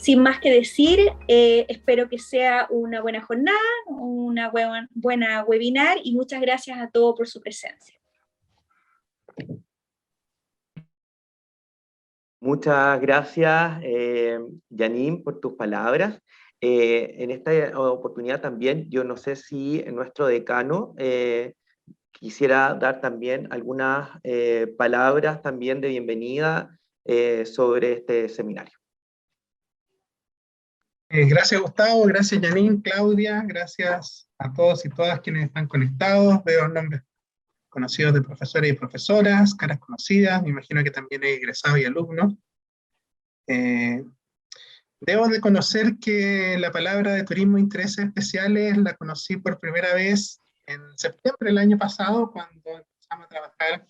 sin más que decir, espero que sea una buena jornada, una buena webinar, y muchas gracias a todos por su presencia. Muchas gracias, Janine, por tus palabras. En esta oportunidad también, yo no sé si nuestro decano quisiera dar también algunas palabras también de bienvenida sobre este seminario. Gracias, Gustavo, gracias, Janine, Claudia, gracias a todos y todas quienes están conectados. Veo nombres conocidos de profesores y profesoras, caras conocidas, me imagino que también hay egresados y alumnos. Debo de conocer que la palabra de turismo e intereses especiales la conocí por primera vez en septiembre del año pasado, cuando empezamos a trabajar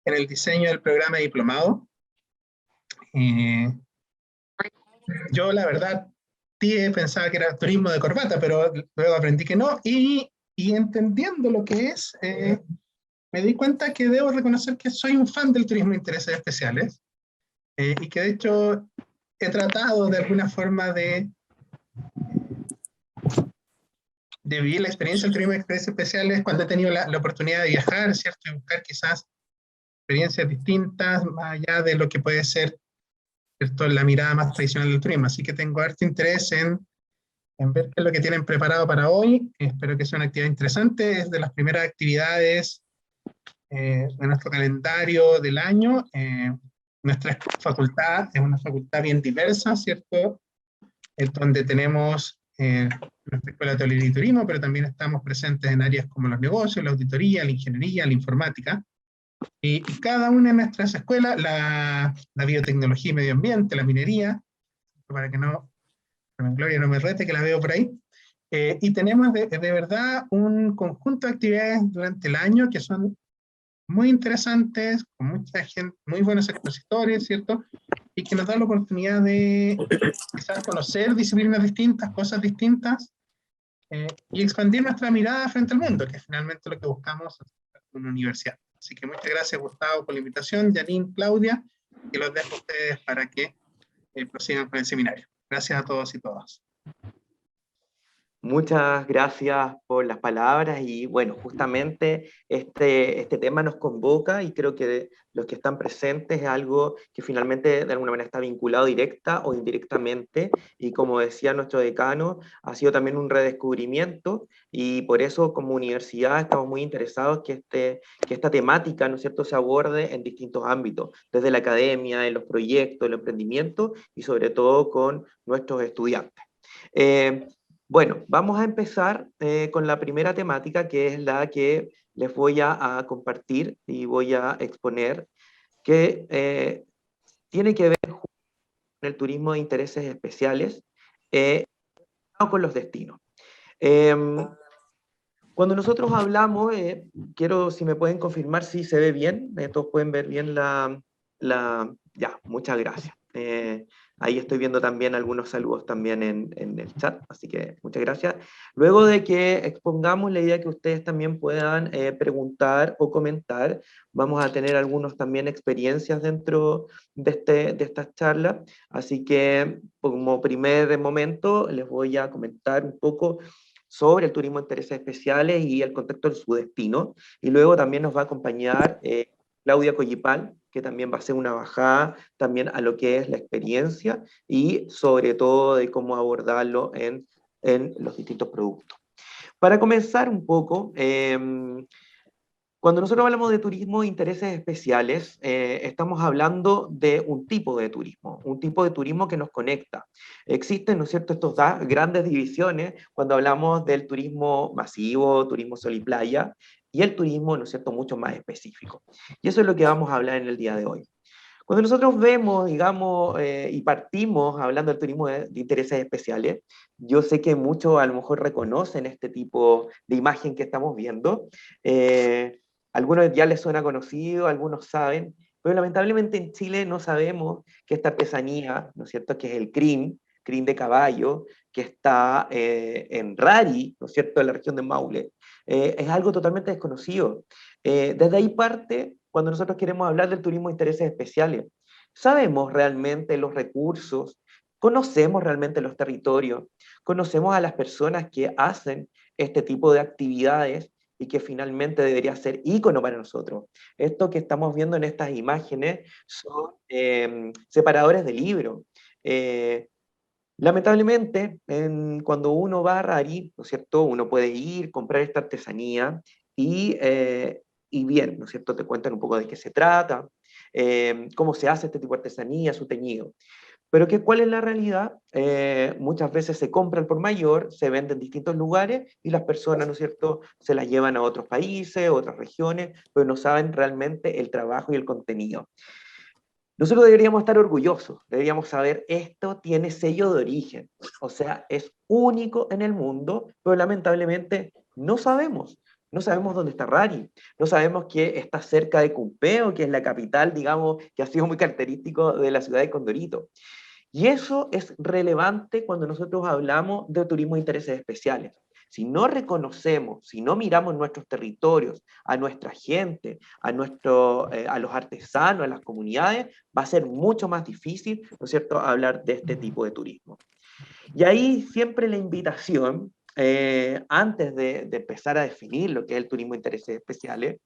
en el diseño del programa de diplomado. Yo, la verdad, pensaba que era turismo de corbata, pero luego aprendí que no, y entendiendo lo que es, me di cuenta que debo reconocer que soy un fan del turismo de intereses especiales, y que de hecho he tratado de alguna forma de vivir la experiencia del turismo de intereses especiales cuando he tenido la oportunidad de viajar, ¿cierto? Y buscar quizás experiencias distintas, más allá de lo que puede ser, ¿cierto?, la mirada más tradicional del turismo. Así que tengo harto interés en ver qué es lo que tienen preparado para hoy. Espero que sea una actividad interesante. Es de las primeras actividades de nuestro calendario del año. Nuestra facultad es una facultad bien diversa, ¿cierto? En donde tenemos nuestra Escuela de Hotelería y Turismo, pero también estamos presentes en áreas como los negocios, la auditoría, la ingeniería, la informática. Y cada una de nuestras escuelas, la biotecnología y medio ambiente, la minería, para que no, Gloria no me rete, que la veo por ahí. Y tenemos de verdad un conjunto de actividades durante el año que son muy interesantes, con mucha gente, muy buenos expositores, ¿cierto? Y que nos da la oportunidad de quizás conocer disciplinas distintas, cosas distintas, y expandir nuestra mirada frente al mundo, que es finalmente lo que buscamos en una universidad. Así que muchas gracias, Gustavo, por la invitación, Janine, Claudia, y los dejo a ustedes para que prosigan con el seminario. Gracias a todos y todas. Muchas gracias por las palabras y bueno, justamente este tema nos convoca y creo que los que están presentes es algo que finalmente de alguna manera está vinculado directa o indirectamente y como decía nuestro decano, ha sido también un redescubrimiento y por eso como universidad estamos muy interesados que esta temática, ¿no es cierto?, se aborde en distintos ámbitos, desde la academia, en los proyectos, el emprendimiento y sobre todo con nuestros estudiantes. Bueno, vamos a empezar con la primera temática, que es la que les voy a compartir y voy a exponer, que tiene que ver con el turismo de intereses especiales con los destinos. Cuando nosotros hablamos, quiero si me pueden confirmar si se ve bien, todos pueden ver bien ya, muchas gracias. Ahí estoy viendo también algunos saludos también en el chat, así que muchas gracias. Luego de que expongamos la idea que ustedes también puedan preguntar o comentar, vamos a tener algunos también experiencias dentro de esta charla, así que como primer momento les voy a comentar un poco sobre el turismo de intereses especiales y el contexto de su destino, y luego también nos va a acompañar Claudia Collipal, que también va a hacer una bajada también a lo que es la experiencia y sobre todo de cómo abordarlo en los distintos productos. Para comenzar un poco, cuando nosotros hablamos de turismo de intereses especiales, estamos hablando de un tipo de turismo que nos conecta. Existen, ¿no es cierto?, estas grandes divisiones cuando hablamos del turismo masivo, turismo sol y playa, y el turismo, ¿no es cierto?, mucho más específico. Y eso es lo que vamos a hablar en el día de hoy. Cuando nosotros vemos, digamos, y partimos hablando del turismo de intereses especiales, yo sé que muchos a lo mejor reconocen este tipo de imagen que estamos viendo. Algunos ya les suena conocido, algunos saben, pero lamentablemente en Chile no sabemos que esta artesanía, ¿no es cierto?, que es el crin de caballo, que está en Rari, ¿no es cierto?, en la región de Maule, es algo totalmente desconocido. Desde ahí parte cuando nosotros queremos hablar del turismo de intereses especiales. ¿Sabemos realmente los recursos? conocemos realmente los territorios, conocemos a las personas que hacen este tipo de actividades y que finalmente debería ser ícono para nosotros. Esto que estamos viendo en estas imágenes son separadores de libro. Lamentablemente, cuando uno va a Rari, ¿no es cierto?, uno puede ir, comprar esta artesanía y bien, ¿no es cierto?, te cuentan un poco de qué se trata, cómo se hace este tipo de artesanía, su teñido. Pero ¿cuál es la realidad? Muchas veces se compran por mayor, se venden en distintos lugares y las personas, ¿no es cierto?, se las llevan a otros países, otras regiones, pero no saben realmente el trabajo y el contenido. Nosotros deberíamos estar orgullosos, deberíamos saber, esto tiene sello de origen, o sea, es único en el mundo, pero lamentablemente no sabemos. No sabemos dónde está Rari, no sabemos que está cerca de Cumpeo, que es la capital, digamos, que ha sido muy característico de la ciudad de Condorito. Y eso es relevante cuando nosotros hablamos de turismo de intereses especiales. Si no reconocemos, si no miramos nuestros territorios, a nuestra gente, a los artesanos, a las comunidades, va a ser mucho más difícil, ¿no es cierto?, hablar de este tipo de turismo. Y ahí siempre la invitación, antes de empezar a definir lo que es el turismo de intereses especiales,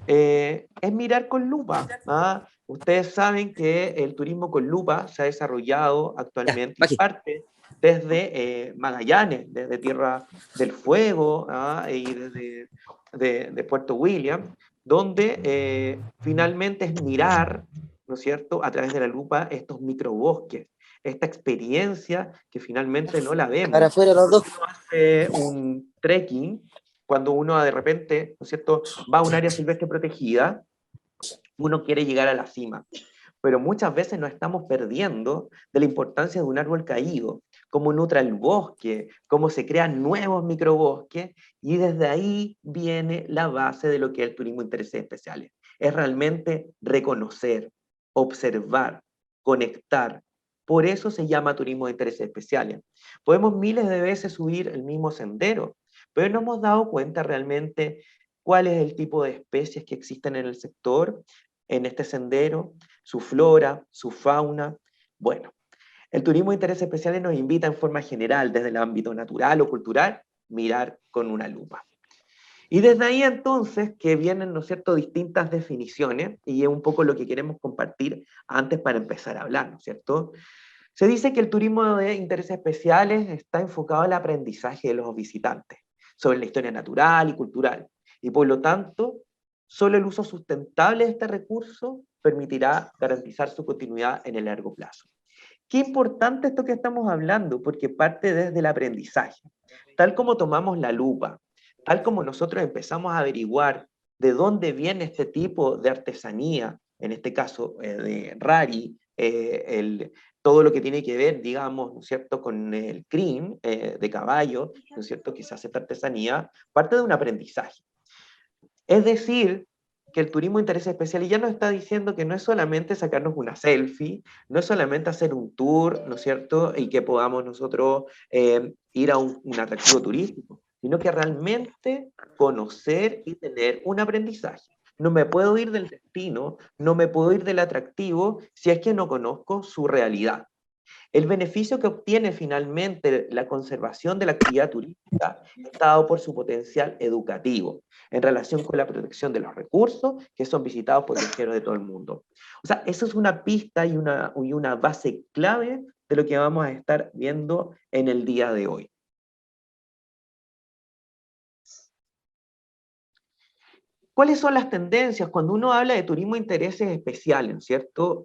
es mirar con lupa. ¿Ah? Ustedes saben que el turismo con lupa se ha desarrollado actualmente en parte desde Magallanes, desde Tierra del Fuego, y desde de Puerto William, donde finalmente es mirar, ¿no es cierto?, a través de la lupa estos microbosques, esta experiencia que finalmente no la vemos. Para afuera los dos. Uno hace un trekking, cuando uno de repente, ¿no es cierto?, va a un área silvestre protegida, uno quiere llegar a la cima, pero muchas veces nos estamos perdiendo de la importancia de un árbol caído, cómo nutre el bosque, cómo se crean nuevos microbosques, y desde ahí viene la base de lo que es el turismo de intereses especiales. Es realmente reconocer, observar, conectar. Por eso se llama turismo de intereses especiales. Podemos miles de veces subir el mismo sendero, pero no hemos dado cuenta realmente cuál es el tipo de especies que existen en el sector, en este sendero, su flora, su fauna. Bueno, el turismo de intereses especiales nos invita en forma general, desde el ámbito natural o cultural, mirar con una lupa. Y desde ahí entonces que vienen, ¿no es cierto?, distintas definiciones, y es un poco lo que queremos compartir antes para empezar a hablar, ¿no es cierto? Se dice que el turismo de intereses especiales está enfocado al aprendizaje de los visitantes, sobre la historia natural y cultural, y por lo tanto, solo el uso sustentable de este recurso permitirá garantizar su continuidad en el largo plazo. Qué importante esto que estamos hablando, porque parte desde el aprendizaje. Tal como tomamos la lupa, tal como nosotros empezamos a averiguar de dónde viene este tipo de artesanía, en este caso de Rari, todo lo que tiene que ver, digamos, ¿no es cierto?, con el crin de caballo, ¿no es cierto?, que se hace esta artesanía, parte de un aprendizaje. Es decir, que el turismo de interés especial ya nos está diciendo que no es solamente sacarnos una selfie, no es solamente hacer un tour, ¿no es cierto?, y que podamos nosotros ir a un atractivo turístico, sino que realmente conocer y tener un aprendizaje. No me puedo ir del destino, no me puedo ir del atractivo si es que no conozco su realidad. El beneficio que obtiene finalmente la conservación de la actividad turística está dado por su potencial educativo en relación con la protección de los recursos que son visitados por viajeros de todo el mundo. O sea, eso es una pista y una base clave de lo que vamos a estar viendo en el día de hoy. ¿Cuáles son las tendencias? Cuando uno habla de turismo de intereses especiales, ¿no es cierto?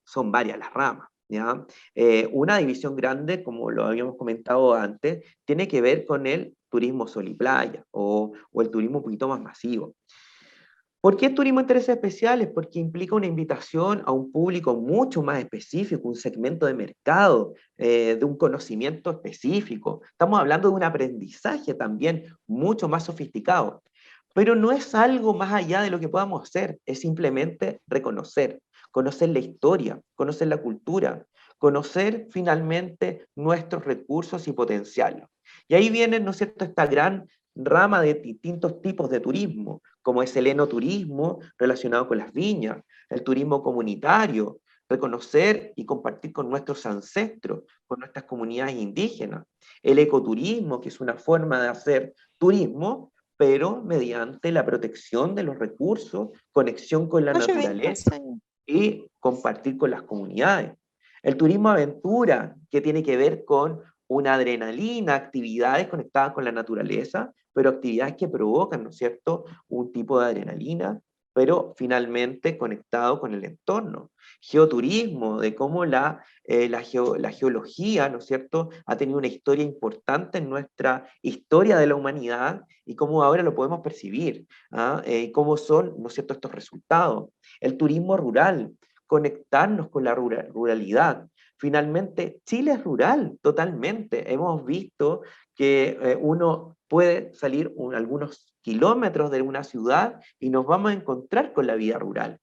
Son varias las ramas. ¿Ya? Una división grande, como lo habíamos comentado antes, tiene que ver con el turismo sol y playa o el turismo un poquito más masivo. ¿Por qué turismo de intereses especiales? Porque implica una invitación a un público mucho más específico, un segmento de mercado, de un conocimiento específico. Estamos hablando de un aprendizaje también mucho más sofisticado. Pero no es algo más allá de lo que podamos hacer, es simplemente reconocer, conocer la historia, conocer la cultura, conocer finalmente nuestros recursos y potenciales. Y ahí viene, ¿no es cierto?, esta gran rama de distintos tipos de turismo, como es el enoturismo relacionado con las viñas, el turismo comunitario, reconocer y compartir con nuestros ancestros, con nuestras comunidades indígenas. El ecoturismo, que es una forma de hacer turismo, pero mediante la protección de los recursos, conexión con la Oye, venga, naturaleza y compartir con las comunidades. El turismo aventura, que tiene que ver con una adrenalina, actividades conectadas con la naturaleza, pero actividades que provocan, ¿no es cierto?, un tipo de adrenalina, pero finalmente conectado con el entorno. Geoturismo, de cómo la geología, ¿no es cierto?, ha tenido una historia importante en nuestra historia de la humanidad y cómo ahora lo podemos percibir, ¿ah? Cómo son, ¿no es cierto?, estos resultados. El turismo rural, conectarnos con la ruralidad. Finalmente, Chile es rural, totalmente. Hemos visto que uno puede salir algunos kilómetros de una ciudad y nos vamos a encontrar con la vida rural.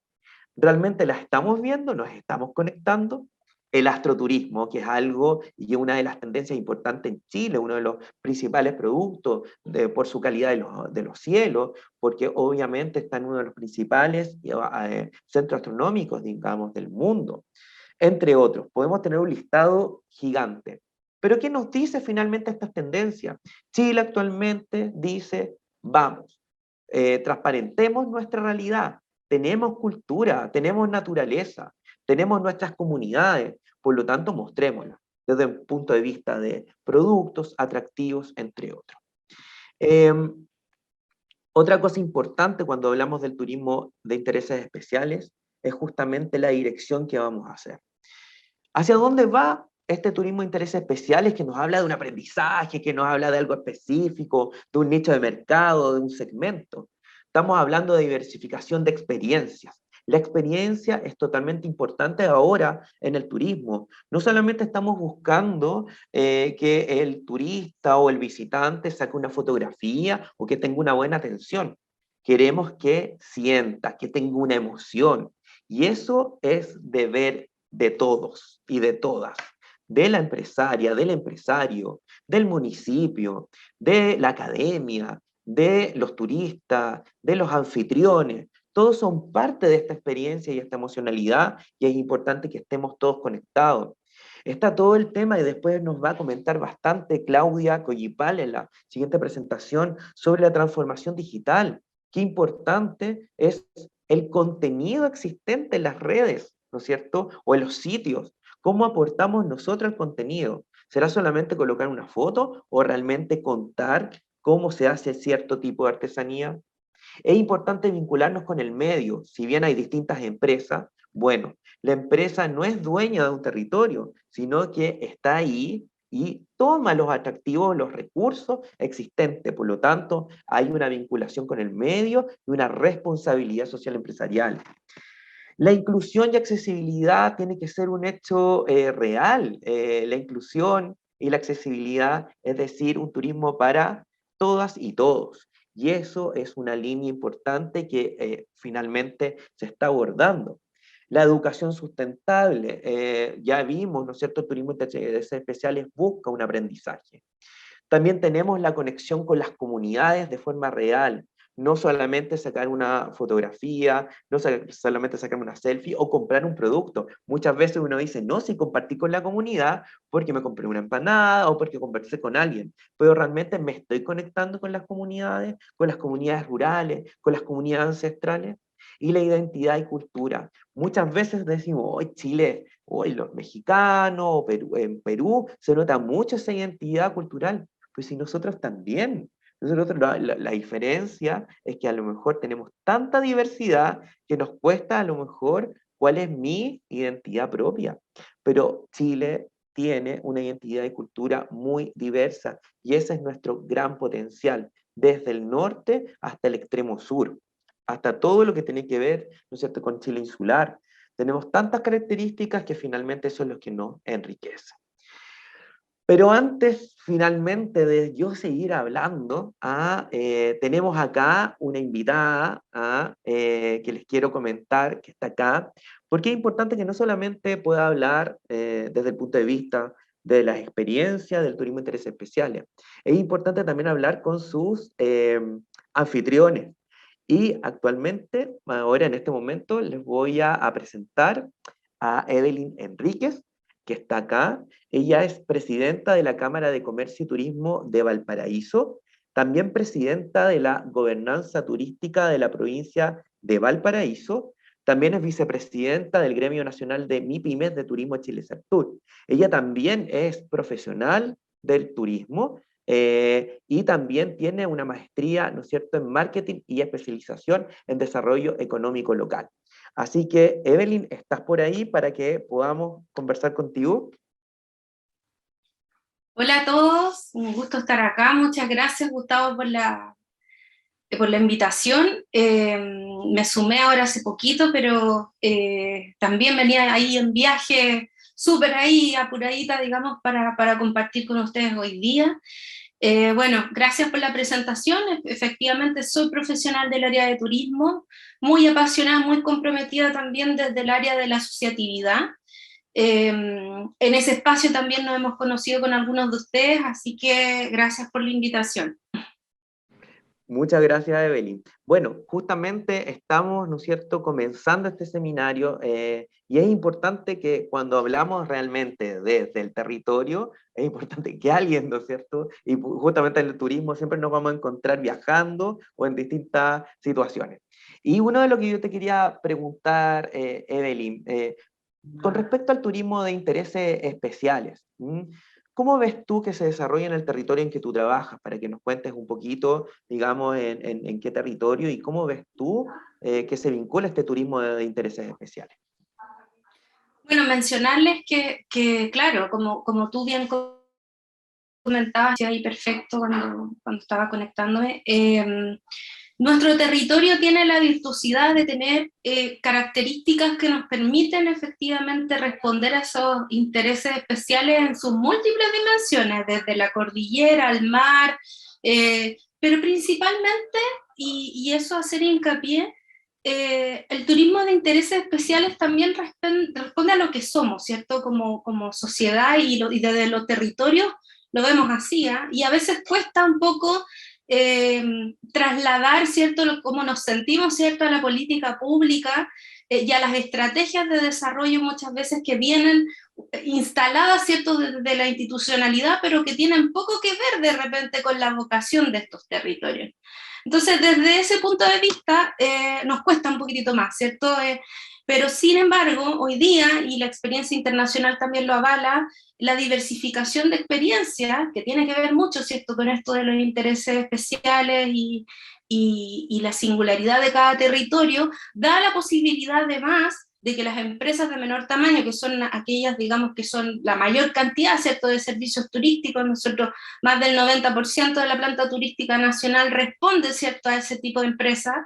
Realmente la estamos viendo, nos estamos conectando. El astroturismo, que es algo y una de las tendencias importantes en Chile, uno de los principales productos por su calidad de los cielos, porque obviamente está en uno de los principales centros astronómicos, digamos, del mundo, entre otros. Podemos tener un listado gigante. Pero ¿qué nos dice finalmente estas tendencias? Chile actualmente dice, vamos, transparentemos nuestra realidad, tenemos cultura, tenemos naturaleza, tenemos nuestras comunidades, por lo tanto mostrémoslas desde el punto de vista de productos atractivos, entre otros. Otra cosa importante cuando hablamos del turismo de intereses especiales es justamente la dirección que vamos a hacer. ¿Hacia dónde va este turismo de intereses especiales que nos habla de un aprendizaje, que nos habla de algo específico, de un nicho de mercado, de un segmento? Estamos hablando de diversificación de experiencias. La experiencia es totalmente importante ahora en el turismo. No solamente estamos buscando que el turista o el visitante saque una fotografía o que tenga una buena atención. Queremos que sienta, que tenga una emoción. Y eso es deber de todos y de todas, de la empresaria, del empresario, del municipio, de la academia, de los turistas, de los anfitriones. Todos son parte de esta experiencia y esta emocionalidad y es importante que estemos todos conectados. Está todo el tema y después nos va a comentar bastante Claudia Collipal en la siguiente presentación sobre la transformación digital. Qué importante es el contenido existente en las redes, ¿no es cierto? O en los sitios. ¿Cómo aportamos nosotros el contenido? ¿Será solamente colocar una foto o realmente contar cómo se hace cierto tipo de artesanía? Es importante vincularnos con el medio. Si bien hay distintas empresas, bueno, la empresa no es dueña de un territorio, sino que está ahí y toma los atractivos, los recursos existentes. Por lo tanto, hay una vinculación con el medio y una responsabilidad social empresarial. La inclusión y accesibilidad tiene que ser un hecho real. La inclusión y la accesibilidad, es decir, un turismo para todas y todos. Y eso es una línea importante que finalmente se está abordando. La educación sustentable, ya vimos, ¿no es cierto?, el turismo de intereses especiales busca un aprendizaje. También tenemos la conexión con las comunidades de forma real, no solamente sacar una fotografía, no solamente sacar una selfie o comprar un producto. Muchas veces uno dice, no, si compartí con la comunidad porque me compré una empanada o porque conversé con alguien, pero realmente me estoy conectando con las comunidades rurales, con las comunidades ancestrales. Y la identidad y cultura. Muchas veces decimos, hoy Chile, hoy los mexicanos, o en Perú se nota mucho esa identidad cultural, pues si nosotros también. Nosotros la diferencia es que a lo mejor tenemos tanta diversidad que nos cuesta a lo mejor cuál es mi identidad propia. Pero Chile tiene una identidad y cultura muy diversa y ese es nuestro gran potencial, desde el norte hasta el extremo sur, hasta todo lo que tiene que ver, ¿no es cierto?, con Chile insular. Tenemos tantas características que finalmente eso es lo que nos enriquece. Pero antes, finalmente, de yo seguir hablando, tenemos acá una invitada que les quiero comentar, que está acá, porque es importante que no solamente pueda hablar desde el punto de vista de las experiencias del turismo de intereses especiales, es importante también hablar con sus anfitriones. Y actualmente, ahora en este momento, les voy a presentar a Evelyn Enríquez, que está acá. Ella es presidenta de la Cámara de Comercio y Turismo de Valparaíso, también presidenta de la Gobernanza Turística de la provincia de Valparaíso, también es vicepresidenta del Gremio Nacional de MIPYMES de Turismo Chile Sectur. Ella también es profesional del turismo y también tiene una maestría, ¿no es cierto?, en marketing y especialización en desarrollo económico local. Así que, Evelyn, ¿estás por ahí para que podamos conversar contigo? Hola a todos, un gusto estar acá. Muchas gracias, Gustavo, por la invitación. Me sumé ahora hace poquito, pero también venía ahí en viaje, súper ahí, apuradita, digamos, para compartir con ustedes hoy día. Bueno, gracias por la presentación. Efectivamente, soy profesional del área de turismo, muy apasionada, muy comprometida también desde el área de la asociatividad. En ese espacio también nos hemos conocido con algunos de ustedes, así que gracias por la invitación. Muchas gracias, Evelyn. Bueno, justamente estamos, ¿no es cierto?, comenzando este seminario y es importante que cuando hablamos realmente desde el territorio, es importante que alguien, ¿no es cierto?, y justamente en el turismo siempre nos vamos a encontrar viajando o en distintas situaciones. Y uno de lo que yo te quería preguntar, Evelyn, con respecto al turismo de intereses especiales, ¿cómo ves tú que se desarrolla en el territorio en que tú trabajas? Para que nos cuentes un poquito, digamos, en qué territorio y cómo ves tú que se vincula este turismo de intereses especiales. Bueno, mencionarles que claro, como tú bien comentabas, ahí perfecto cuando estaba conectándome, nuestro territorio tiene la virtuosidad de tener características que nos permiten efectivamente responder a esos intereses especiales en sus múltiples dimensiones, desde la cordillera al mar, pero principalmente, y eso hacer hincapié, el turismo de intereses especiales también responde a lo que somos, ¿cierto? Como sociedad y desde los territorios lo vemos así, ¿eh? Y a veces cuesta un poco trasladar, ¿cierto?, cómo nos sentimos, ¿cierto?, a la política pública y a las estrategias de desarrollo muchas veces que vienen instaladas, ¿cierto?, de la institucionalidad, pero que tienen poco que ver de repente con la vocación de estos territorios. Entonces, desde ese punto de vista, nos cuesta un poquitito más, ¿cierto? Pero sin embargo, hoy día, y la experiencia internacional también lo avala, la diversificación de experiencias, que tiene que ver mucho, ¿cierto?, con esto de los intereses especiales y la singularidad de cada territorio, da la posibilidad además de que las empresas de menor tamaño, que son aquellas, digamos, que son la mayor cantidad, ¿cierto?, de servicios turísticos, nosotros más del 90% de la planta turística nacional responde, ¿cierto?, a ese tipo de empresas,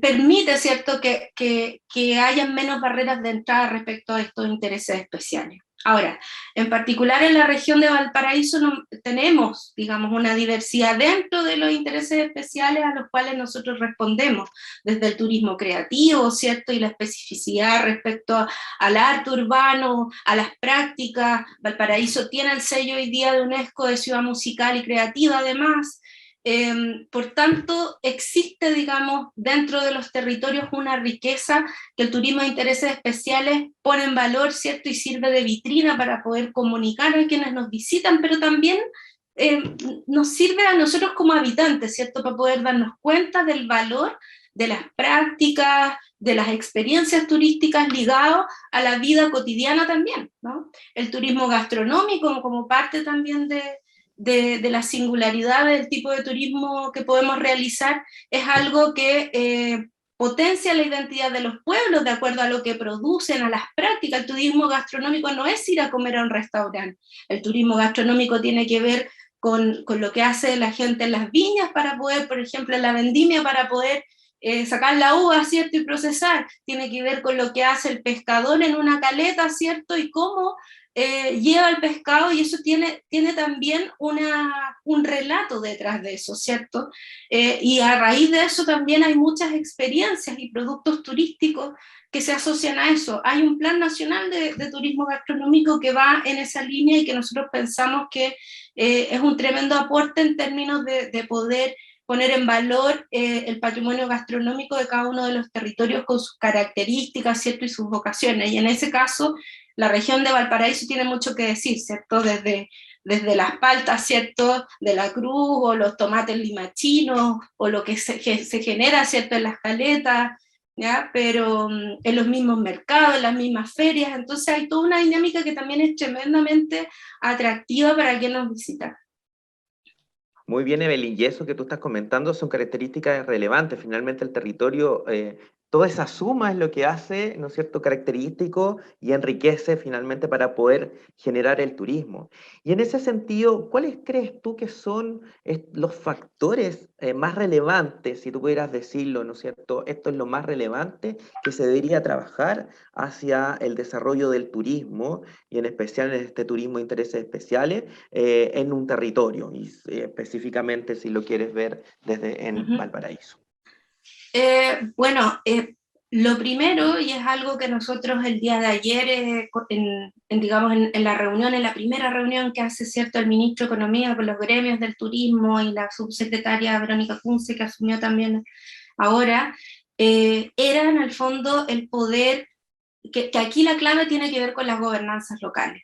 permite, ¿cierto?, que hayan menos barreras de entrada respecto a estos intereses especiales. Ahora, en particular en la región de Valparaíso tenemos, digamos, una diversidad dentro de los intereses especiales a los cuales nosotros respondemos, desde el turismo creativo, ¿cierto?, y la especificidad respecto al arte urbano, a las prácticas. Valparaíso tiene el sello hoy día de UNESCO de ciudad musical y creativa además. Por tanto, existe, digamos, dentro de los territorios una riqueza que el turismo de intereses especiales pone en valor, ¿cierto?, y sirve de vitrina para poder comunicar a quienes nos visitan, pero también nos sirve a nosotros como habitantes, ¿cierto?, para poder darnos cuenta del valor de las prácticas, de las experiencias turísticas ligadas a la vida cotidiana también, ¿no? El turismo gastronómico como parte también de la singularidad del tipo de turismo que podemos realizar, es algo que potencia la identidad de los pueblos de acuerdo a lo que producen, a las prácticas. El turismo gastronómico no es ir a comer a un restaurante, el turismo gastronómico tiene que ver con lo que hace la gente en las viñas para poder, por ejemplo, en la vendimia, para poder sacar la uva, ¿cierto?, y procesar, tiene que ver con lo que hace el pescador en una caleta, ¿cierto?, y cómo lleva el pescado, y eso tiene también un relato detrás de eso, ¿cierto? Y a raíz de eso también hay muchas experiencias y productos turísticos que se asocian a eso. Hay un plan nacional de turismo gastronómico que va en esa línea y que nosotros pensamos que es un tremendo aporte en términos de poder poner en valor el patrimonio gastronómico de cada uno de los territorios con sus características, ¿cierto? Y sus vocaciones. Y en ese caso, la región de Valparaíso tiene mucho que decir, ¿cierto? Desde las paltas, ¿cierto?, de la Cruz, o los tomates limachinos, o lo que se genera, ¿cierto?, en las caletas, ¿ya? Pero en los mismos mercados, en las mismas ferias, entonces hay toda una dinámica que también es tremendamente atractiva para quien nos visita. Muy bien, Evelyn, y eso que tú estás comentando son características relevantes. Finalmente el territorio, toda esa suma es lo que hace, ¿no es cierto?, característico y enriquece finalmente para poder generar el turismo. Y en ese sentido, ¿cuáles crees tú que son los factores más relevantes, si tú pudieras decirlo, ¿no es cierto? Esto es lo más relevante que se debería trabajar hacia el desarrollo del turismo, y en especial en este turismo de intereses especiales, en un territorio, y específicamente si lo quieres ver desde en Valparaíso. Bueno, lo primero, y es algo que nosotros el día de ayer, digamos, en la reunión, en la primera reunión que hace, ¿cierto?, el ministro de Economía con los gremios del turismo y la subsecretaria Verónica Kunze, que asumió también ahora, era en el fondo el poder, que aquí la clave tiene que ver con las gobernanzas locales.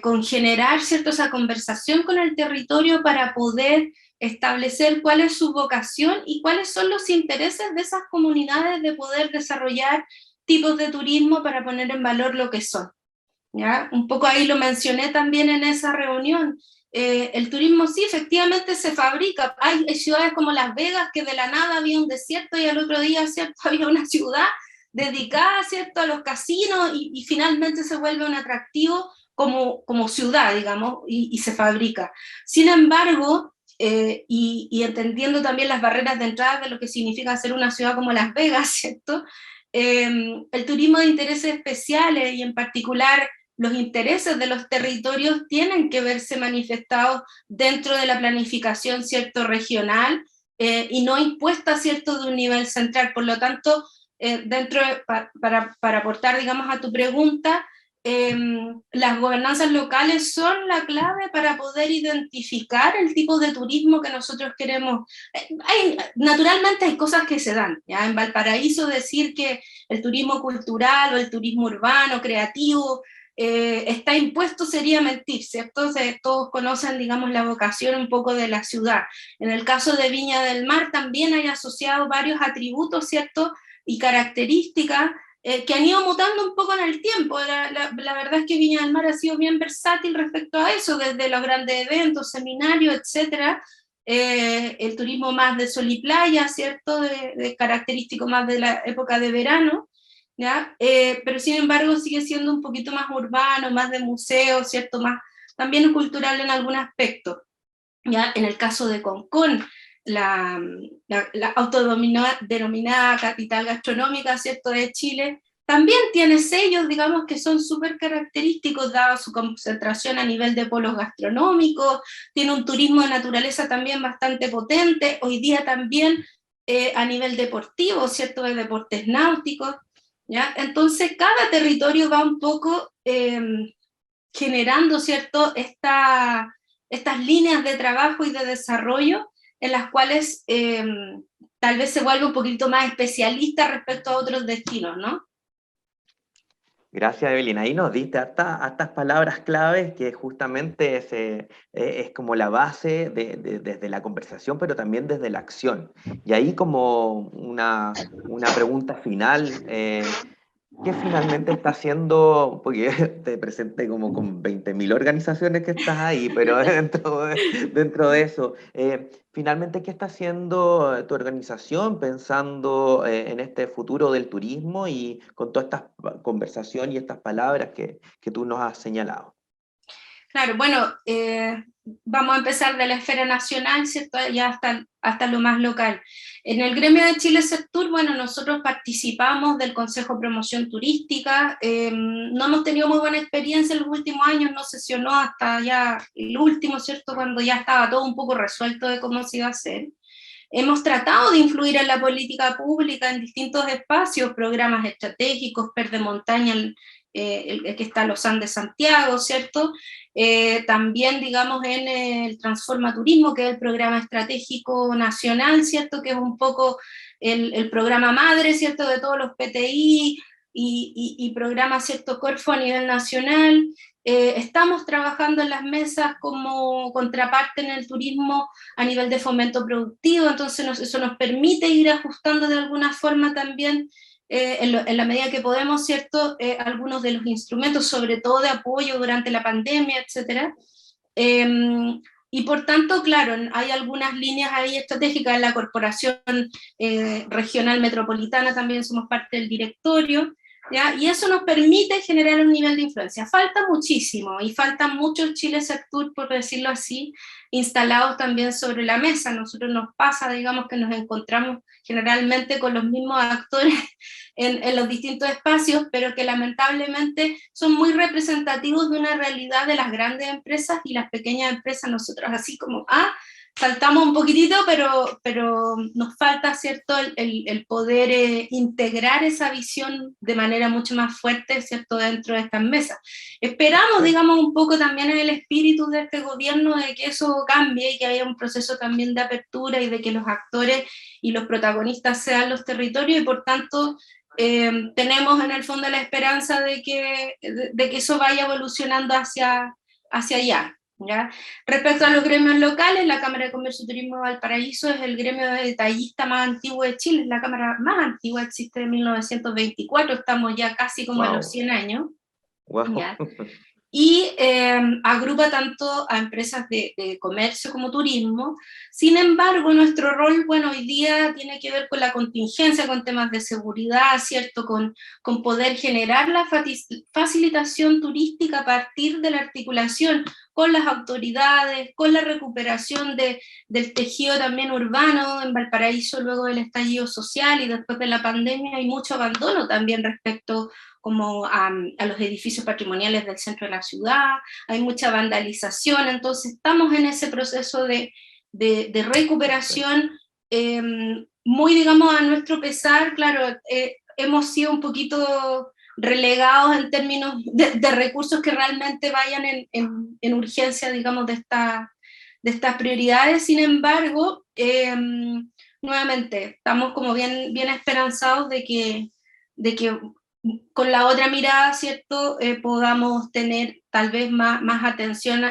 Con generar, ¿cierto?, esa conversación con el territorio para poder establecer cuál es su vocación y cuáles son los intereses de esas comunidades de poder desarrollar tipos de turismo para poner en valor lo que son, ¿ya? Un poco ahí lo mencioné también en esa reunión. El turismo sí, efectivamente se fabrica. Hay ciudades como Las Vegas que de la nada había un desierto y al otro día, ¿cierto?, había una ciudad dedicada, ¿cierto?, a los casinos y finalmente se vuelve un atractivo como ciudad, digamos, y se fabrica. Sin embargo, y entendiendo también las barreras de entrada de lo que significa ser una ciudad como Las Vegas, ¿cierto? El turismo de intereses especiales y en particular los intereses de los territorios tienen que verse manifestados dentro de la planificación, ¿cierto?, regional, y no impuesta, ¿cierto?, de un nivel central. Por lo tanto, para aportar, digamos, a tu pregunta, las gobernanzas locales son la clave para poder identificar el tipo de turismo que nosotros queremos. Naturalmente hay cosas que se dan, ¿ya? En Valparaíso decir que el turismo cultural o el turismo urbano, creativo, está impuesto sería mentir, ¿cierto? Todos conocen, digamos, la vocación un poco de la ciudad. En el caso de Viña del Mar también hay asociado varios atributos, ¿cierto?, y características que han ido mutando un poco en el tiempo. La verdad es que Viña del Mar ha sido bien versátil respecto a eso, desde los grandes eventos, seminarios, etcétera, el turismo más de sol y playa, ¿cierto?, de característico más de la época de verano, ¿ya? Pero sin embargo sigue siendo un poquito más urbano, más de museo, ¿cierto?, más también cultural en algún aspecto, ¿ya? En el caso de Concón, la autodenominada capital gastronómica, ¿cierto?, de Chile, también tiene sellos, digamos, que son súper característicos, dada su concentración a nivel de polos gastronómicos, tiene un turismo de naturaleza también bastante potente, hoy día también a nivel deportivo, ¿cierto?, de deportes náuticos, ¿ya? Entonces cada territorio va un poco generando, ¿cierto?, estas líneas de trabajo y de desarrollo en las cuales tal vez se vuelve un poquito más especialista respecto a otros destinos, ¿no? Gracias, Evelyn. Ahí nos diste hartas palabras claves que justamente es como la base desde la conversación, pero también desde la acción. Y ahí como una pregunta final, ¿qué finalmente está haciendo? Porque te presenté como con 20.000 organizaciones que estás ahí, pero dentro de eso, finalmente, ¿qué está haciendo tu organización pensando en este futuro del turismo y con toda esta conversación y estas palabras que tú nos has señalado? Claro, bueno, vamos a empezar de la esfera nacional, ¿cierto?, ya hasta lo más local. En el gremio de Chile Sectur, bueno, nosotros participamos del Consejo de Promoción Turística, no hemos tenido muy buena experiencia en los últimos años, no sesionó hasta ya el último, ¿cierto?, cuando ya estaba todo un poco resuelto de cómo se iba a hacer. Hemos tratado de influir en la política pública en distintos espacios, programas estratégicos, PER de montaña, el que está en los Andes Santiago, ¿cierto? También, digamos, en el Transforma Turismo, que es el programa estratégico nacional, ¿cierto? Que es un poco el programa madre, ¿cierto? De todos los PTI y programas, ¿cierto? Corfo a nivel nacional. Estamos trabajando en las mesas como contraparte en el turismo a nivel de fomento productivo, entonces eso nos permite ir ajustando de alguna forma también en la medida que podemos, ¿cierto? Algunos de los instrumentos, sobre todo de apoyo durante la pandemia, etcétera. Y por tanto, claro, hay algunas líneas ahí estratégicas en la Corporación Regional Metropolitana, también somos parte del directorio, ¿ya? Y eso nos permite generar un nivel de influencia. Falta muchísimo, y faltan muchos Chile Sectur, por decirlo así, instalados también sobre la mesa. Nosotros nos pasa, digamos, que nos encontramos generalmente con los mismos actores en los distintos espacios, pero que lamentablemente son muy representativos de una realidad de las grandes empresas y las pequeñas empresas. Nosotros así como, saltamos un poquitito, pero nos falta, ¿cierto?, el poder integrar esa visión de manera mucho más fuerte, ¿cierto?, dentro de estas mesas. Esperamos, digamos, un poco también en el espíritu de este gobierno de que eso cambie y que haya un proceso también de apertura y de que los actores y los protagonistas sean los territorios, y por tanto tenemos en el fondo la esperanza de que eso vaya evolucionando hacia allá. ¿Ya? Respecto a los gremios locales, la Cámara de Comercio y Turismo de Valparaíso es el gremio de detallista más antiguo de Chile, es la cámara más antigua, existe de 1924, estamos ya casi como a los 100 años. Wow. ¿Ya? Y agrupa tanto a empresas de comercio como turismo. Sin embargo, nuestro rol, bueno, hoy día tiene que ver con la contingencia, con temas de seguridad, ¿cierto? Con poder generar la facilitación turística a partir de la articulación con las autoridades, con la recuperación del tejido también urbano. En Valparaíso, luego del estallido social y después de la pandemia, hay mucho abandono también respecto como a los edificios patrimoniales del centro de la ciudad, hay mucha vandalización, entonces estamos en ese proceso de recuperación, muy, digamos, a nuestro pesar. Claro, hemos sido un poquito relegados en términos de recursos que realmente vayan en urgencia, digamos, de estas prioridades. Sin embargo, nuevamente, estamos como bien esperanzados de que con la otra mirada, ¿cierto?, podamos tener tal vez más atención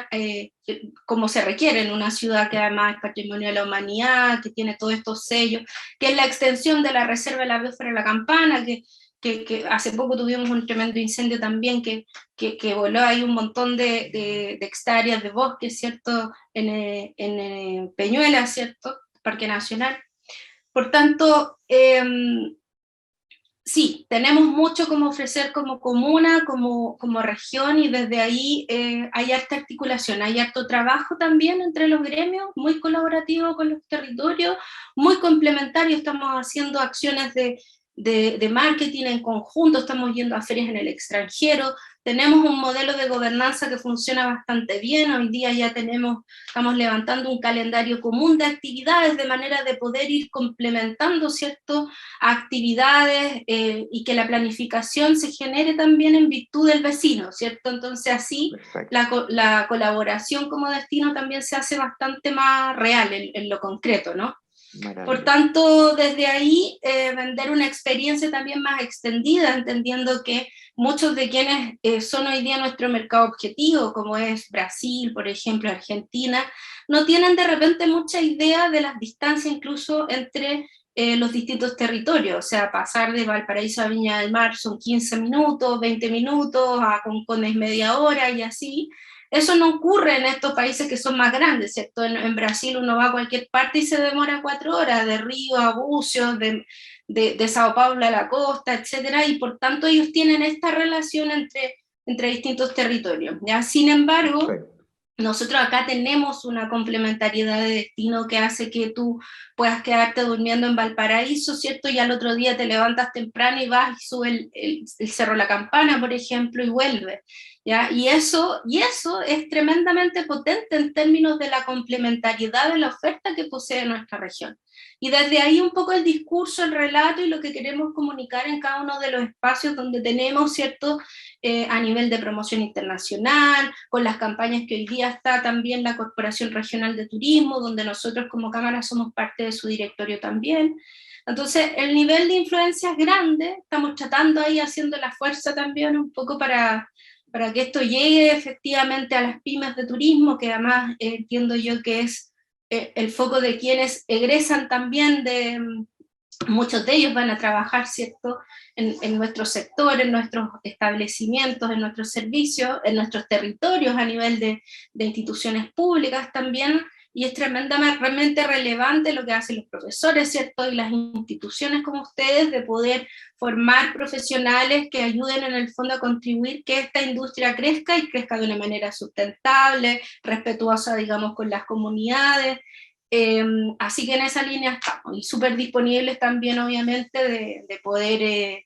como se requiere en una ciudad que además es patrimonio de la humanidad, que tiene todos estos sellos, que es la extensión de la Reserva de la Biosfera de la Campana, que hace poco tuvimos un tremendo incendio también, que voló ahí un montón de hectáreas de bosque, ¿cierto?, en Peñuela, ¿cierto?, Parque Nacional. Por tanto, sí, tenemos mucho como ofrecer como comuna, como región, y desde ahí hay harta articulación, hay harto trabajo también entre los gremios, muy colaborativo con los territorios, muy complementario. Estamos haciendo acciones de marketing en conjunto, estamos yendo a ferias en el extranjero, tenemos un modelo de gobernanza que funciona bastante bien. Hoy día ya estamos levantando un calendario común de actividades de manera de poder ir complementando, ¿cierto?, actividades y que la planificación se genere también en virtud del vecino, ¿cierto? Entonces así la colaboración como destino también se hace bastante más real en lo concreto, ¿no? Por tanto, desde ahí vender una experiencia también más extendida, entendiendo que muchos de quienes son hoy día nuestro mercado objetivo, como es Brasil, por ejemplo, Argentina, no tienen de repente mucha idea de las distancias incluso entre los distintos territorios. O sea, pasar de Valparaíso a Viña del Mar son 15 minutos, 20 minutos, a Concón es media hora y así. Eso no ocurre en estos países que son más grandes, ¿cierto? En Brasil uno va a cualquier parte y se demora 4 horas, de Río a Bucios, de Sao Paulo a la costa, etcétera, y por tanto ellos tienen esta relación entre distintos territorios, ¿ya? Sin embargo, nosotros acá tenemos una complementariedad de destino que hace que tú puedas quedarte durmiendo en Valparaíso, ¿cierto? Y al otro día te levantas temprano y vas y subes el Cerro La Campana, por ejemplo, y vuelves. ¿ya? Y eso es tremendamente potente en términos de la complementariedad de la oferta que posee nuestra región. Y desde ahí un poco el discurso, el relato y lo que queremos comunicar en cada uno de los espacios donde tenemos, ¿cierto?, a nivel de promoción internacional, con las campañas que hoy día está también la Corporación Regional de Turismo, donde nosotros como Cámara somos parte de su directorio también. Entonces, el nivel de influencia es grande, estamos tratando ahí, haciendo la fuerza también un poco para que esto llegue efectivamente a las pymes de turismo, que además entiendo yo que es el foco de quienes egresan también de, muchos de ellos van a trabajar, ¿cierto?, en nuestro sector, en nuestros establecimientos, en nuestros servicios, en nuestros territorios a nivel de instituciones públicas también, y es tremendamente relevante lo que hacen los profesores, ¿cierto?, y las instituciones como ustedes, de poder formar profesionales que ayuden en el fondo a contribuir que esta industria crezca y crezca de una manera sustentable, respetuosa, digamos, con las comunidades. Así que en esa línea estamos, y súper disponibles también, obviamente, de poder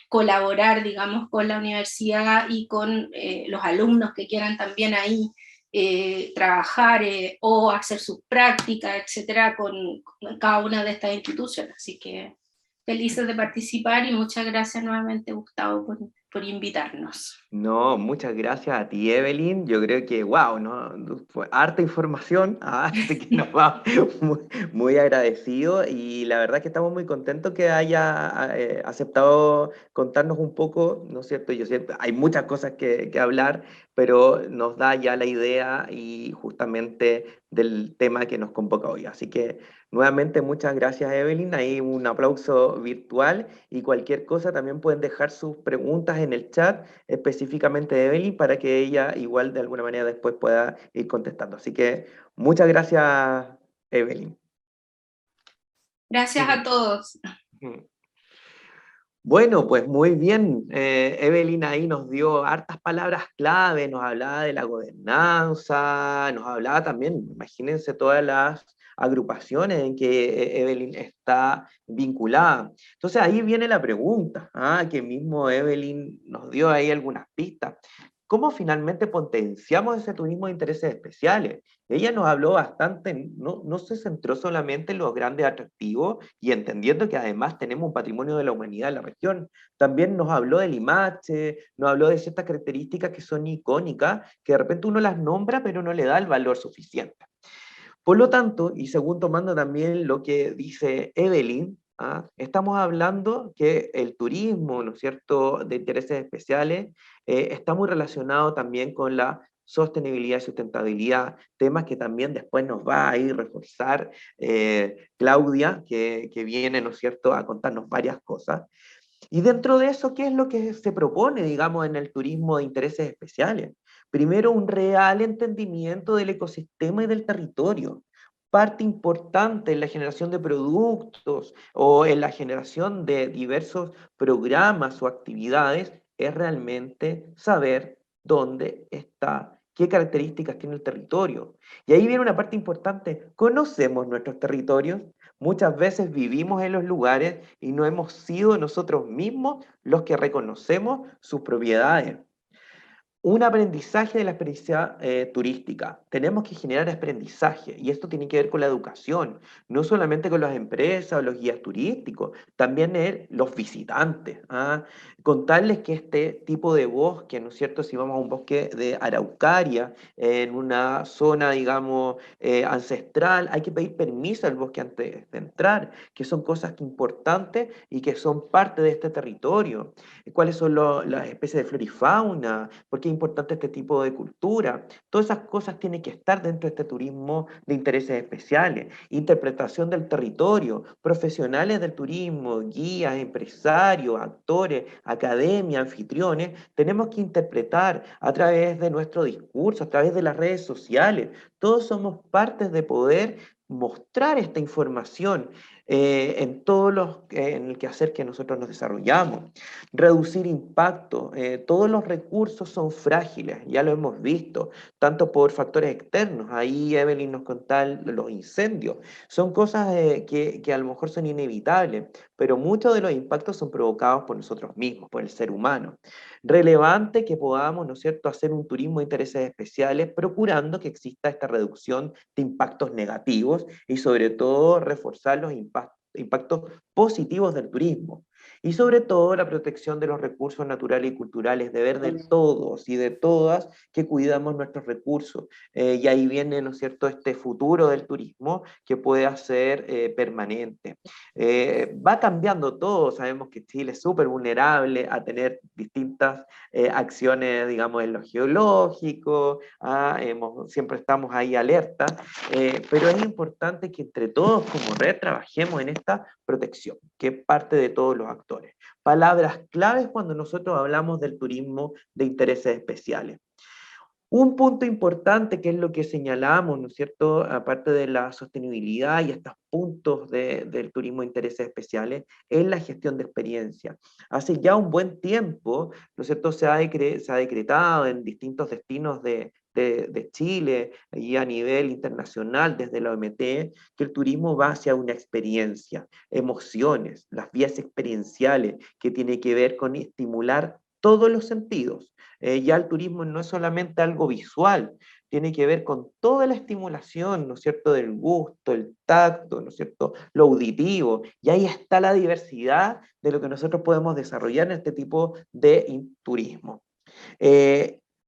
colaborar, digamos, con la universidad y con los alumnos que quieran también ahí trabajar o hacer sus prácticas, etcétera, con cada una de estas instituciones. Así que felices de participar y muchas gracias nuevamente, Gustavo, por invitarnos. No, muchas gracias a ti, Evelyn. Yo creo que, wow, ¿no? Fue harta información, así que nos va muy agradecido, y la verdad que estamos muy contentos que haya aceptado contarnos un poco, ¿no es cierto? Yo siento, hay muchas cosas que hablar, pero nos da ya la idea y justamente del tema que nos convoca hoy. Así que nuevamente muchas gracias, Evelyn. Ahí un aplauso virtual, y cualquier cosa también pueden dejar sus preguntas en el chat, específicamente de Evelyn, para que ella igual de alguna manera después pueda ir contestando. Así que muchas gracias, Evelyn. Gracias a todos. Bueno, pues muy bien. Evelyn ahí nos dio hartas palabras clave, nos hablaba de la gobernanza, nos hablaba también, imagínense todas las agrupaciones en que Evelyn está vinculada. Entonces ahí viene la pregunta, que mismo Evelyn nos dio ahí algunas pistas. ¿Cómo finalmente potenciamos ese turismo de intereses especiales? Ella nos habló bastante, no se centró solamente en los grandes atractivos, y entendiendo que además tenemos un patrimonio de la humanidad en la región, también nos habló del Limache, nos habló de ciertas características que son icónicas, que de repente uno las nombra pero no le da el valor suficiente. Por lo tanto, y según tomando también lo que dice Evelyn, estamos hablando que el turismo, ¿no es cierto?, de intereses especiales, está muy relacionado también con la sostenibilidad y sustentabilidad, temas que también después nos va a ir a reforzar Claudia, que viene, ¿no es cierto?, a contarnos varias cosas. Y dentro de eso, ¿qué es lo que se propone, digamos, en el turismo de intereses especiales? Primero, un real entendimiento del ecosistema y del territorio. Parte importante en la generación de productos o en la generación de diversos programas o actividades es realmente saber dónde está, qué características tiene el territorio. Y ahí viene una parte importante: conocemos nuestros territorios. Muchas veces vivimos en los lugares y no hemos sido nosotros mismos los que reconocemos sus propiedades. Un aprendizaje de la experiencia turística. Tenemos que generar aprendizaje, y esto tiene que ver con la educación, no solamente con las empresas o los guías turísticos, también los visitantes. Contarles que este tipo de bosque, ¿no es cierto?, si vamos a un bosque de araucaria, en una zona, digamos, ancestral, hay que pedir permiso al bosque antes de entrar, que son cosas importantes y que son parte de este territorio. ¿Cuáles son las especies de flora y fauna? ¿Por qué es importante este tipo de cultura? Todas esas cosas tienen que estar dentro de este turismo de intereses especiales. Interpretación del territorio, profesionales del turismo, guías, empresarios, actores, academia, anfitriones, tenemos que interpretar a través de nuestro discurso, a través de las redes sociales. Todos somos partes de poder mostrar esta información en el quehacer que nosotros nos desarrollamos, reducir impacto. Todos los recursos son frágiles, ya lo hemos visto, tanto por factores externos. Ahí Evelyn nos contaba los incendios. Son cosas que a lo mejor son inevitables, pero muchos de los impactos son provocados por nosotros mismos, por el ser humano. Relevante que podamos, ¿no es cierto?, hacer un turismo de intereses especiales, procurando que exista esta reducción de impactos negativos y sobre todo reforzar los impactos positivos del turismo. Y sobre todo la protección de los recursos naturales y culturales, de ver de todos y de todas que cuidamos nuestros recursos. Y ahí viene, ¿no es cierto?, este futuro del turismo que pueda ser permanente. Va cambiando todo, sabemos que Chile es súper vulnerable a tener distintas acciones, digamos, en lo geológico, siempre estamos ahí alerta, pero es importante que entre todos como red trabajemos en esta protección, que es parte de todos los actores. Palabras claves cuando nosotros hablamos del turismo de intereses especiales. Un punto importante que es lo que señalamos, ¿no es cierto?, aparte de la sostenibilidad y estos puntos del turismo de intereses especiales, es la gestión de experiencia. Hace ya un buen tiempo, ¿no es cierto?, se ha decretado en distintos destinos de Chile y a nivel internacional desde la OMT, que el turismo va hacia una experiencia, emociones, las vías experienciales, que tiene que ver con estimular todos los sentidos. Ya el turismo no es solamente algo visual, tiene que ver con toda la estimulación, ¿no es cierto?, del gusto, el tacto, ¿no es cierto?, lo auditivo, y ahí está la diversidad de lo que nosotros podemos desarrollar en este tipo de turismo.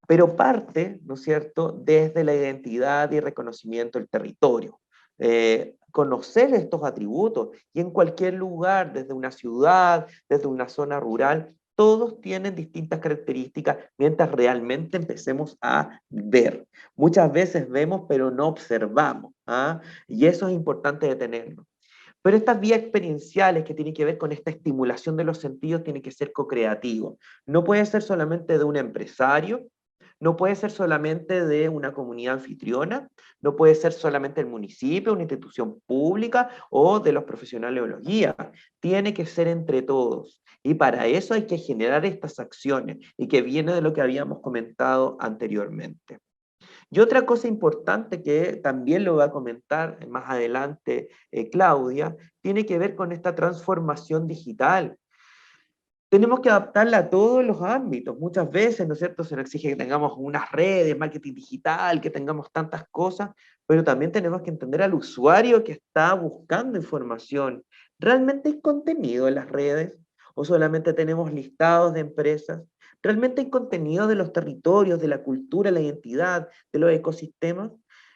Pero parte, ¿no es cierto?, desde la identidad y reconocimiento del territorio. Conocer estos atributos y en cualquier lugar, desde una ciudad, desde una zona rural, todos tienen distintas características mientras realmente empecemos a ver. Muchas veces vemos pero no observamos, ¿ah? Y eso es importante de tenerlo. Pero estas vías experienciales que tienen que ver con esta estimulación de los sentidos tienen que ser co-creativos. No puede ser solamente de un empresario, no puede ser solamente de una comunidad anfitriona, no puede ser solamente el municipio, una institución pública o de los profesionales o los guías. Tiene que ser entre todos. Y para eso hay que generar estas acciones y que viene de lo que habíamos comentado anteriormente. Y otra cosa importante que también lo va a comentar más adelante Claudia, tiene que ver con esta transformación digital. Tenemos que adaptarla a todos los ámbitos. Muchas veces, ¿no es cierto?, se nos exige que tengamos unas redes, marketing digital, que tengamos tantas cosas, pero también tenemos que entender al usuario que está buscando información. ¿Realmente hay contenido en las redes? ¿O solamente tenemos listados de empresas? ¿Realmente hay contenido de los territorios, de la cultura, la identidad, de los ecosistemas?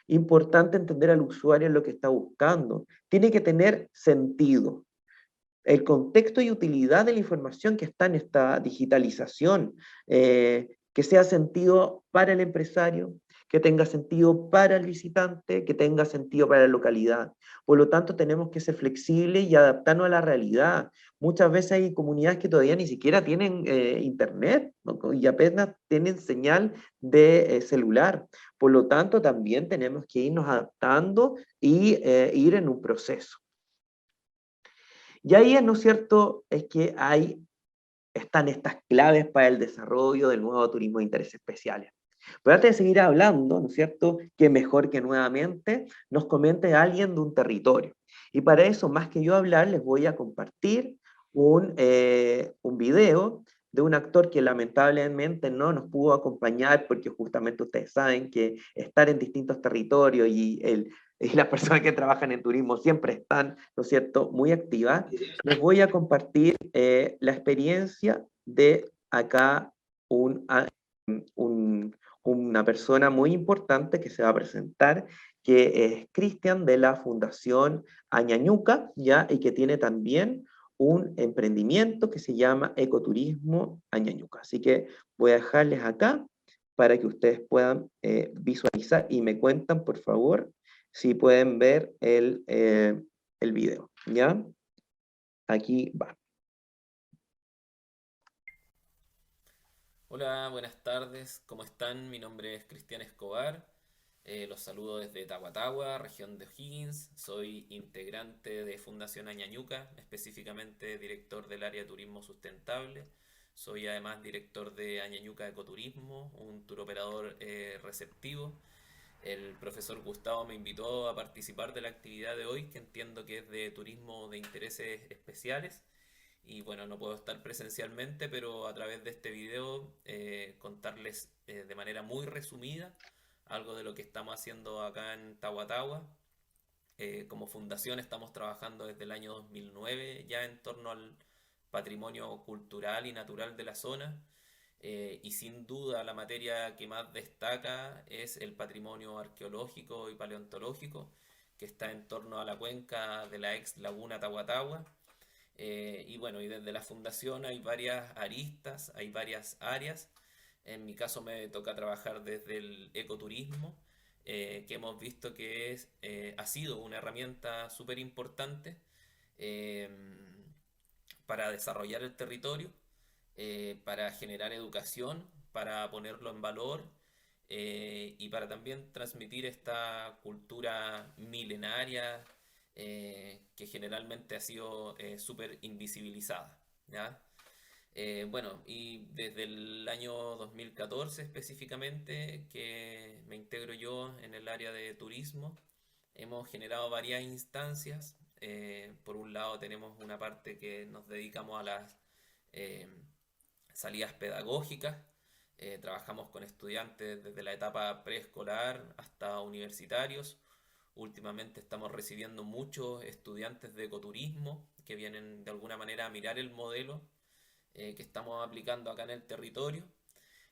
Importante entender al usuario en lo que está buscando. Tiene que tener sentido el contexto y utilidad de la información que está en esta digitalización, que sea sentido para el empresario, que tenga sentido para el visitante, que tenga sentido para la localidad. Por lo tanto, tenemos que ser flexibles y adaptarnos a la realidad. Muchas veces hay comunidades que todavía ni siquiera tienen internet, ¿no?, y apenas tienen señal de celular. Por lo tanto, también tenemos que irnos adaptando y ir en un proceso. Y ahí, ¿no es cierto?, es que están estas claves para el desarrollo del nuevo turismo de intereses especiales. Pero antes de seguir hablando, ¿no es cierto?, que mejor que nuevamente nos comente alguien de un territorio. Y para eso, más que yo hablar, les voy a compartir un video de un actor que lamentablemente no nos pudo acompañar porque justamente ustedes saben que estar en distintos territorios y las personas que trabajan en turismo siempre están, ¿no es cierto?, muy activas. Les voy a compartir la experiencia de acá una persona muy importante que se va a presentar, que es Cristian de la Fundación Añañuca, ¿ya? Y que tiene también un emprendimiento que se llama Ecoturismo Añañuca. Así que voy a dejarles acá para que ustedes puedan visualizar y me cuentan, por favor, si pueden ver el video, ¿ya? Aquí va. Hola, buenas tardes, ¿cómo están? Mi nombre es Cristian Escobar, Los saludo desde Tahuatahua, región de O'Higgins. Soy integrante de Fundación Añañuca, específicamente director del área de turismo sustentable. Soy además director de Añañuca Ecoturismo, un tour operador receptivo. El profesor Gustavo me invitó a participar de la actividad de hoy, que entiendo que es de turismo de intereses especiales. Y bueno, no puedo estar presencialmente, pero a través de este video contarles de manera muy resumida algo de lo que estamos haciendo acá en Tahuatahua. Como fundación estamos trabajando desde el año 2009 ya en torno al patrimonio cultural y natural de la zona. Y sin duda la materia que más destaca es el patrimonio arqueológico y paleontológico, que está en torno a la cuenca de la ex laguna Tahuatahua. Y bueno, y desde la fundación hay varias aristas, hay varias áreas. En mi caso me toca trabajar desde el ecoturismo, que hemos visto que ha sido una herramienta súper importante para desarrollar el territorio, para generar educación, para ponerlo en valor y para también transmitir esta cultura milenaria que generalmente ha sido súper invisibilizada, ¿ya? Bueno, y desde el año 2014 específicamente, que me integro yo en el área de turismo, hemos generado varias instancias. Por un lado tenemos una parte que nos dedicamos a las salidas pedagógicas. Trabajamos con estudiantes desde la etapa preescolar hasta universitarios. Últimamente estamos recibiendo muchos estudiantes de ecoturismo que vienen de alguna manera a mirar el modelo que estamos aplicando acá en el territorio.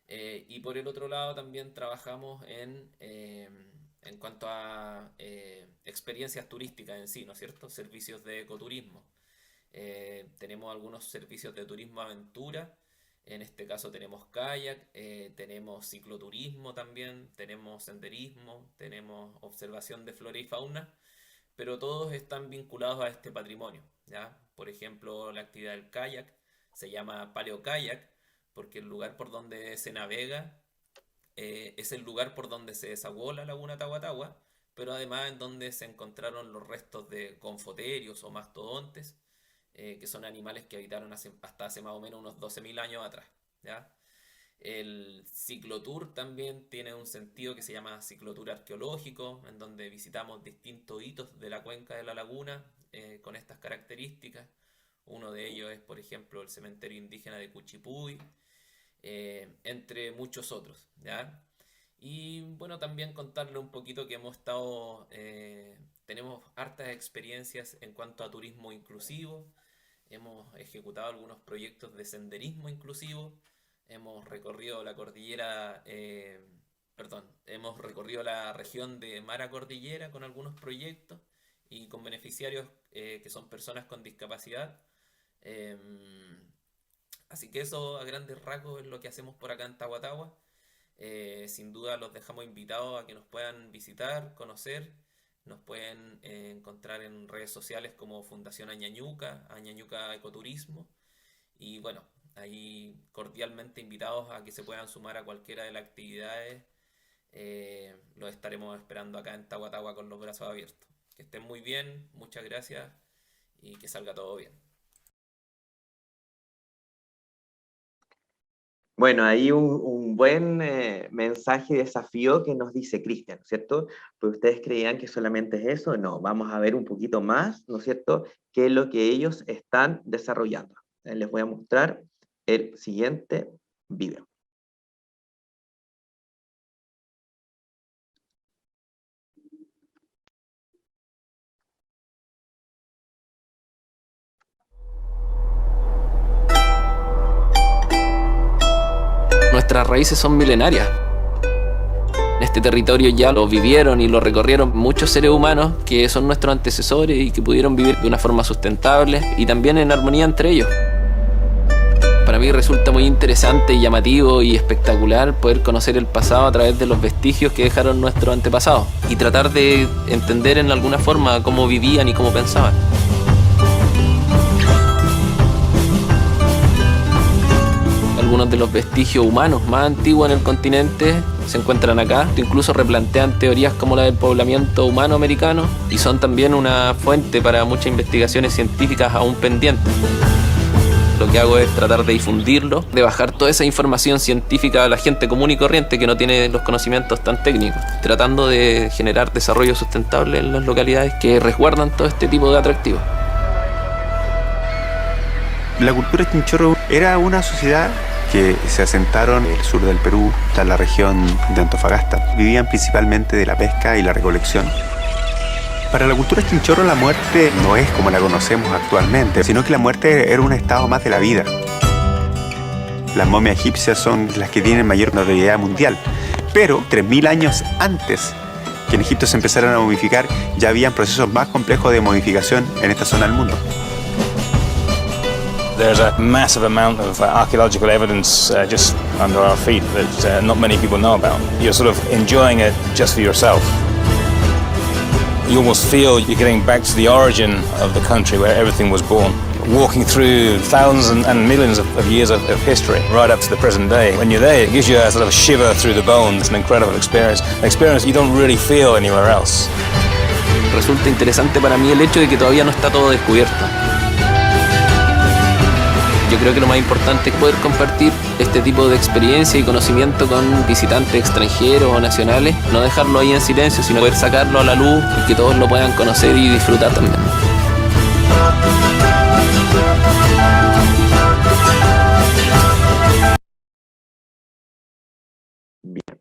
Y por el otro lado también trabajamos en cuanto a experiencias turísticas en sí, ¿no es cierto? Servicios de ecoturismo. Tenemos algunos servicios de turismo aventura. En este caso tenemos kayak, tenemos cicloturismo también, tenemos senderismo, tenemos observación de flora y fauna, pero todos están vinculados a este patrimonio, ¿ya? Por ejemplo, la actividad del kayak se llama paleokayak porque el lugar por donde se navega es el lugar por donde se desaguó la laguna Tahuatahua, pero además en donde se encontraron los restos de confoterios o mastodontes, que son animales que habitaron hasta hace más o menos unos 12.000 años atrás, ¿ya? El ciclotour también tiene un sentido que se llama ciclotour arqueológico, en donde visitamos distintos hitos de la cuenca de la laguna con estas características. Uno de ellos es, por ejemplo, el cementerio indígena de Cuchipuy, entre muchos otros, ¿ya? Y bueno, también contarle un poquito que tenemos hartas experiencias en cuanto a turismo inclusivo. Hemos ejecutado algunos proyectos de senderismo inclusivo. Hemos recorrido la hemos recorrido la región de Mara Cordillera con algunos proyectos y con beneficiarios que son personas con discapacidad. Así que eso a grandes rasgos es lo que hacemos por acá en Tahuatahua. Sin duda los dejamos invitados a que nos puedan visitar, conocer. Nos pueden encontrar en redes sociales como Fundación Añañuca, Añañuca Ecoturismo. Y bueno, ahí cordialmente invitados a que se puedan sumar a cualquiera de las actividades. Los estaremos esperando acá en Tahuatahua con los brazos abiertos. Que estén muy bien, muchas gracias y que salga todo bien. Bueno, ahí un buen mensaje y desafío que nos dice Cristian, ¿cierto? Pues ustedes creían que solamente es eso, no, vamos a ver un poquito más, ¿no es cierto?, qué es lo que ellos están desarrollando. Les voy a mostrar el siguiente video. Nuestras raíces son milenarias. En este territorio ya lo vivieron y lo recorrieron muchos seres humanos que son nuestros antecesores y que pudieron vivir de una forma sustentable y también en armonía entre ellos. Para mí resulta muy interesante y llamativo y espectacular poder conocer el pasado a través de los vestigios que dejaron nuestros antepasados y tratar de entender en alguna forma cómo vivían y cómo pensaban. Algunos de los vestigios humanos más antiguos en el continente se encuentran acá. Incluso replantean teorías como la del poblamiento humano americano y son también una fuente para muchas investigaciones científicas aún pendientes. Lo que hago es tratar de difundirlo, de bajar toda esa información científica a la gente común y corriente que no tiene los conocimientos tan técnicos, tratando de generar desarrollo sustentable en las localidades que resguardan todo este tipo de atractivos. La cultura chinchorro era una sociedad que se asentaron en el sur del Perú, hasta la región de Antofagasta. Vivían principalmente de la pesca y la recolección. Para la cultura chinchorro la muerte no es como la conocemos actualmente, sino que la muerte era un estado más de la vida. Las momias egipcias son las que tienen mayor notoriedad mundial, pero 3000 años antes que en Egipto se empezaran a momificar, ya habían procesos más complejos de momificación en esta zona del mundo. There's a massive amount of archaeological evidence just under our feet that not many people know about. You're sort of enjoying it just for yourself. You almost feel you're getting back to the origin of the country where everything was born. Walking through thousands and millions of years of history right up to the present day. When you're there, it gives you a sort of shiver through the bones. It's an incredible experience. An experience you don't really feel anywhere else. Resulta interesante para mí el hecho de que todavía no está todo descubierto. Yo creo que lo más importante es poder compartir este tipo de experiencia y conocimiento con visitantes extranjeros o nacionales, no dejarlo ahí en silencio, sino poder sacarlo a la luz y que todos lo puedan conocer y disfrutar también. Bien,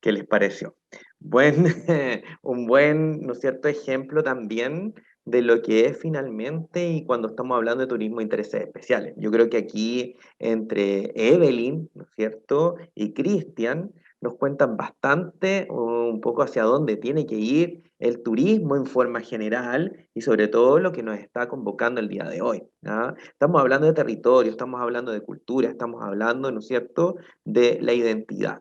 ¿qué les pareció? Un buen, ¿no es cierto?, ejemplo también de lo que es finalmente y cuando estamos hablando de turismo de intereses especiales. Yo creo que aquí entre Evelyn, ¿no es cierto?, y Cristian nos cuentan bastante un poco hacia dónde tiene que ir el turismo en forma general y sobre todo lo que nos está convocando el día de hoy, ¿ah? Estamos hablando de territorio, estamos hablando de cultura, estamos hablando, ¿no es cierto?, de la identidad.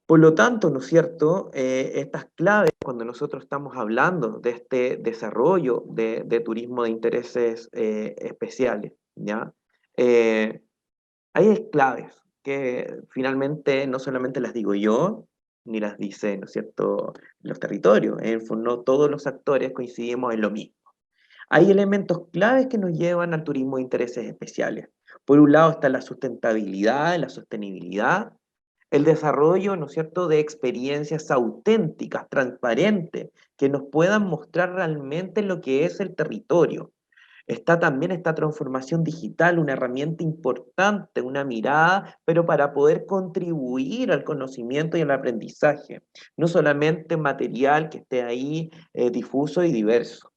Por lo tanto, ¿no es cierto?, estas claves, cuando nosotros estamos hablando de este desarrollo de turismo de intereses especiales, ¿ya? Hay claves que finalmente no solamente las digo yo, ni las dicen, ¿no es cierto?, los territorios, no todos los actores coincidimos en lo mismo. Hay elementos claves que nos llevan al turismo de intereses especiales. Por un lado está la sustentabilidad, la sostenibilidad, el desarrollo, ¿no es cierto?, de experiencias auténticas, transparentes, que nos puedan mostrar realmente lo que es el territorio. Está también esta transformación digital, una herramienta importante, una mirada, pero para poder contribuir al conocimiento y al aprendizaje, no solamente material que esté ahí difuso y diverso.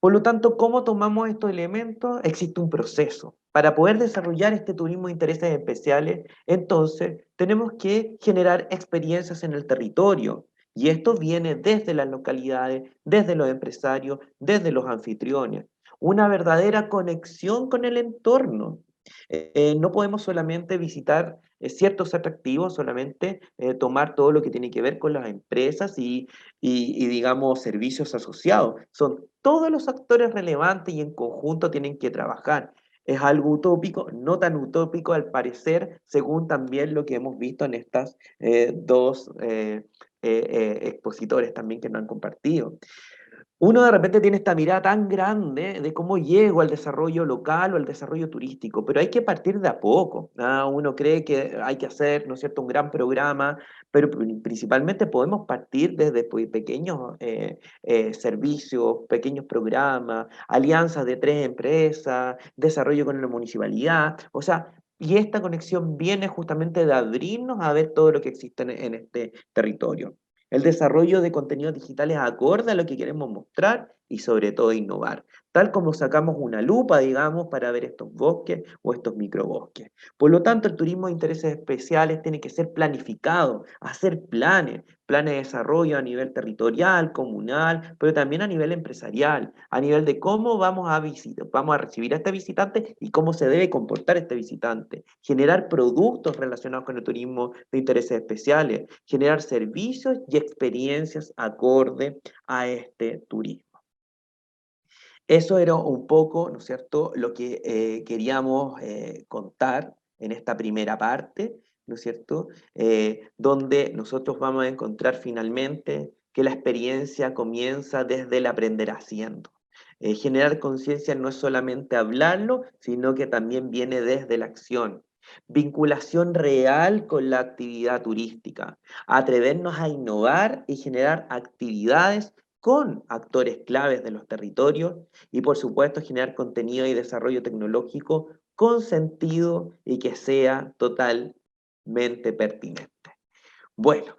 Por lo tanto, ¿cómo tomamos estos elementos? Existe un proceso. Para poder desarrollar este turismo de intereses especiales, entonces, tenemos que generar experiencias en el territorio. Y esto viene desde las localidades, desde los empresarios, desde los anfitriones. Una verdadera conexión con el entorno. No podemos solamente visitar ciertos atractivos, solamente tomar todo lo que tiene que ver con las empresas y, digamos, servicios asociados. Son todos los actores relevantes y en conjunto tienen que trabajar. Es algo utópico, no tan utópico al parecer, según también lo que hemos visto en estas dos expositores también que nos han compartido. Uno de repente tiene esta mirada tan grande de cómo llego al desarrollo local o al desarrollo turístico, pero hay que partir de a poco, ¿ah? Uno cree que hay que hacer, ¿no es cierto?, un gran programa, pero principalmente podemos partir desde pequeños servicios, pequeños programas, alianzas de 3 empresas, desarrollo con la municipalidad, o sea, y esta conexión viene justamente de abrirnos a ver todo lo que existe en este territorio. El desarrollo de contenidos digitales acorde a lo que queremos mostrar y sobre todo innovar, tal como sacamos una lupa, digamos, para ver estos bosques o estos microbosques. Por lo tanto, el turismo de intereses especiales tiene que ser planificado, hacer planes de desarrollo a nivel territorial, comunal, pero también a nivel empresarial, a nivel de cómo vamos a recibir a este visitante y cómo se debe comportar este visitante, generar productos relacionados con el turismo de intereses especiales, generar servicios y experiencias acorde a este turismo. Eso era un poco, ¿no es cierto?, lo que queríamos contar en esta primera parte, ¿no es cierto?, donde nosotros vamos a encontrar finalmente que la experiencia comienza desde el aprender haciendo. Generar conciencia no es solamente hablarlo, sino que también viene desde la acción. Vinculación real con la actividad turística. Atrevernos a innovar y generar actividades con actores claves de los territorios y, por supuesto, generar contenido y desarrollo tecnológico con sentido y que sea totalmente pertinente. Bueno,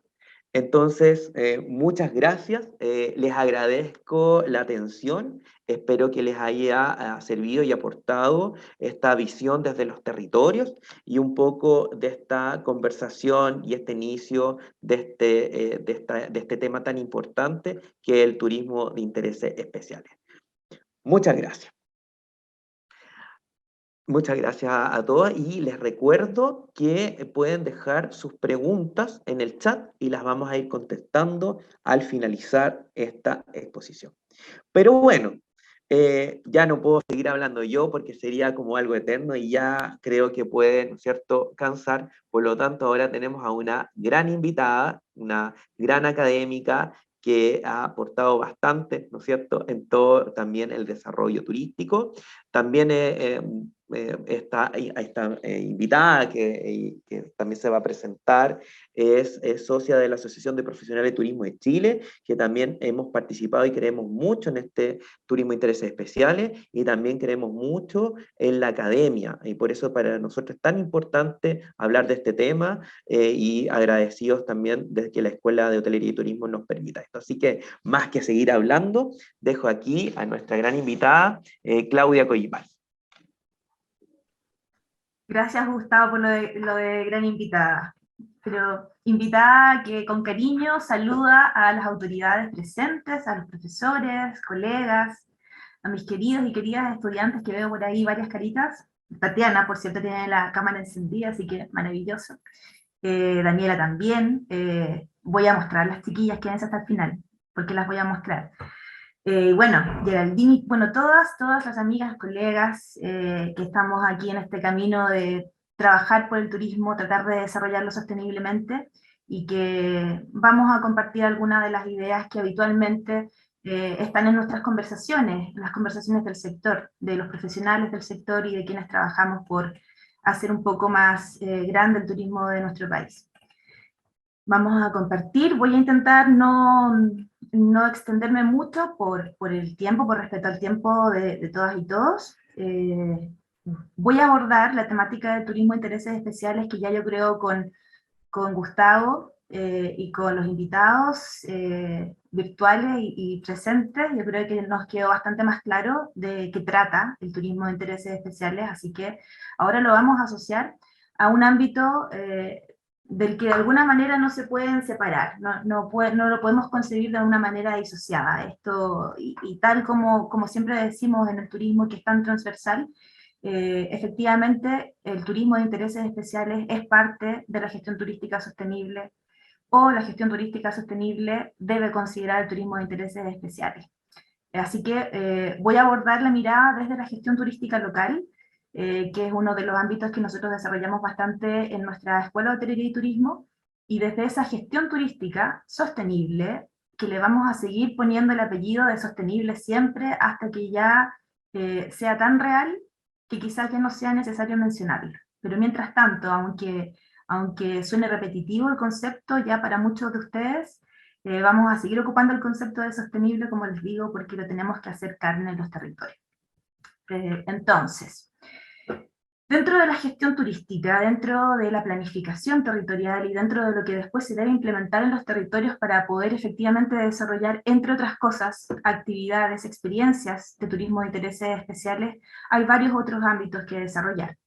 entonces, muchas gracias, les agradezco la atención, espero que les haya servido y aportado esta visión desde los territorios y un poco de esta conversación y este inicio de este tema tan importante que es el turismo de intereses especiales. Muchas gracias. Muchas gracias a todos y les recuerdo que pueden dejar sus preguntas en el chat y las vamos a ir contestando al finalizar esta exposición. Pero bueno, ya no puedo seguir hablando yo porque sería como algo eterno y ya creo que puede, ¿no es cierto?, cansar. Por lo tanto, ahora tenemos a una gran invitada, una gran académica que ha aportado bastante, ¿no es cierto?, en todo también el desarrollo turístico. También esta invitada que también se va a presentar es socia de la Asociación de Profesionales de Turismo de Chile, que también hemos participado y creemos mucho en este turismo de intereses especiales y también creemos mucho en la academia, y por eso para nosotros es tan importante hablar de este tema y agradecidos también de que la Escuela de Hotelería y Turismo nos permita esto. Así que más que seguir hablando, dejo aquí a nuestra gran invitada, Claudia Collipal. Gracias, Gustavo, por lo de gran invitada. Pero invitada que con cariño saluda a las autoridades presentes, a los profesores, colegas, a mis queridos y queridas estudiantes que veo por ahí varias caritas. Tatiana, por cierto, tiene la cámara encendida, así que maravilloso. Daniela también. Voy a mostrar las chiquillas, quédense hasta el final, porque las voy a mostrar. Bueno, Geraldine, bueno, todas las amigas, colegas que estamos aquí en este camino de trabajar por el turismo, tratar de desarrollarlo sosteniblemente y que vamos a compartir algunas de las ideas que habitualmente están en nuestras conversaciones, las conversaciones del sector, de los profesionales del sector y de quienes trabajamos por hacer un poco más grande el turismo de nuestro país. Vamos a compartir, voy a intentar no extenderme mucho por el tiempo, por respeto al tiempo de todas y todos. Voy a abordar la temática del turismo de intereses especiales que ya yo creo con Gustavo y con los invitados virtuales y presentes, yo creo que nos quedó bastante más claro de qué trata el turismo de intereses especiales, así que ahora lo vamos a asociar a un ámbito del que de alguna manera no se pueden separar, no lo podemos concebir de una manera disociada. Esto, y tal como siempre decimos en el turismo, que es tan transversal, efectivamente el turismo de intereses especiales es parte de la gestión turística sostenible, o la gestión turística sostenible debe considerar el turismo de intereses especiales. Así que voy a abordar la mirada desde la gestión turística local, que es uno de los ámbitos que nosotros desarrollamos bastante en nuestra Escuela de Hotelería y Turismo, y desde esa gestión turística sostenible, que le vamos a seguir poniendo el apellido de sostenible siempre hasta que ya sea tan real que quizás ya no sea necesario mencionarlo. Pero mientras tanto, aunque suene repetitivo el concepto ya para muchos de ustedes, vamos a seguir ocupando el concepto de sostenible, como les digo, porque lo tenemos que hacer carne en los territorios. Entonces, dentro de la gestión turística, dentro de la planificación territorial y dentro de lo que después se debe implementar en los territorios para poder efectivamente desarrollar, entre otras cosas, actividades, experiencias de turismo de intereses especiales, hay varios otros ámbitos que desarrollar.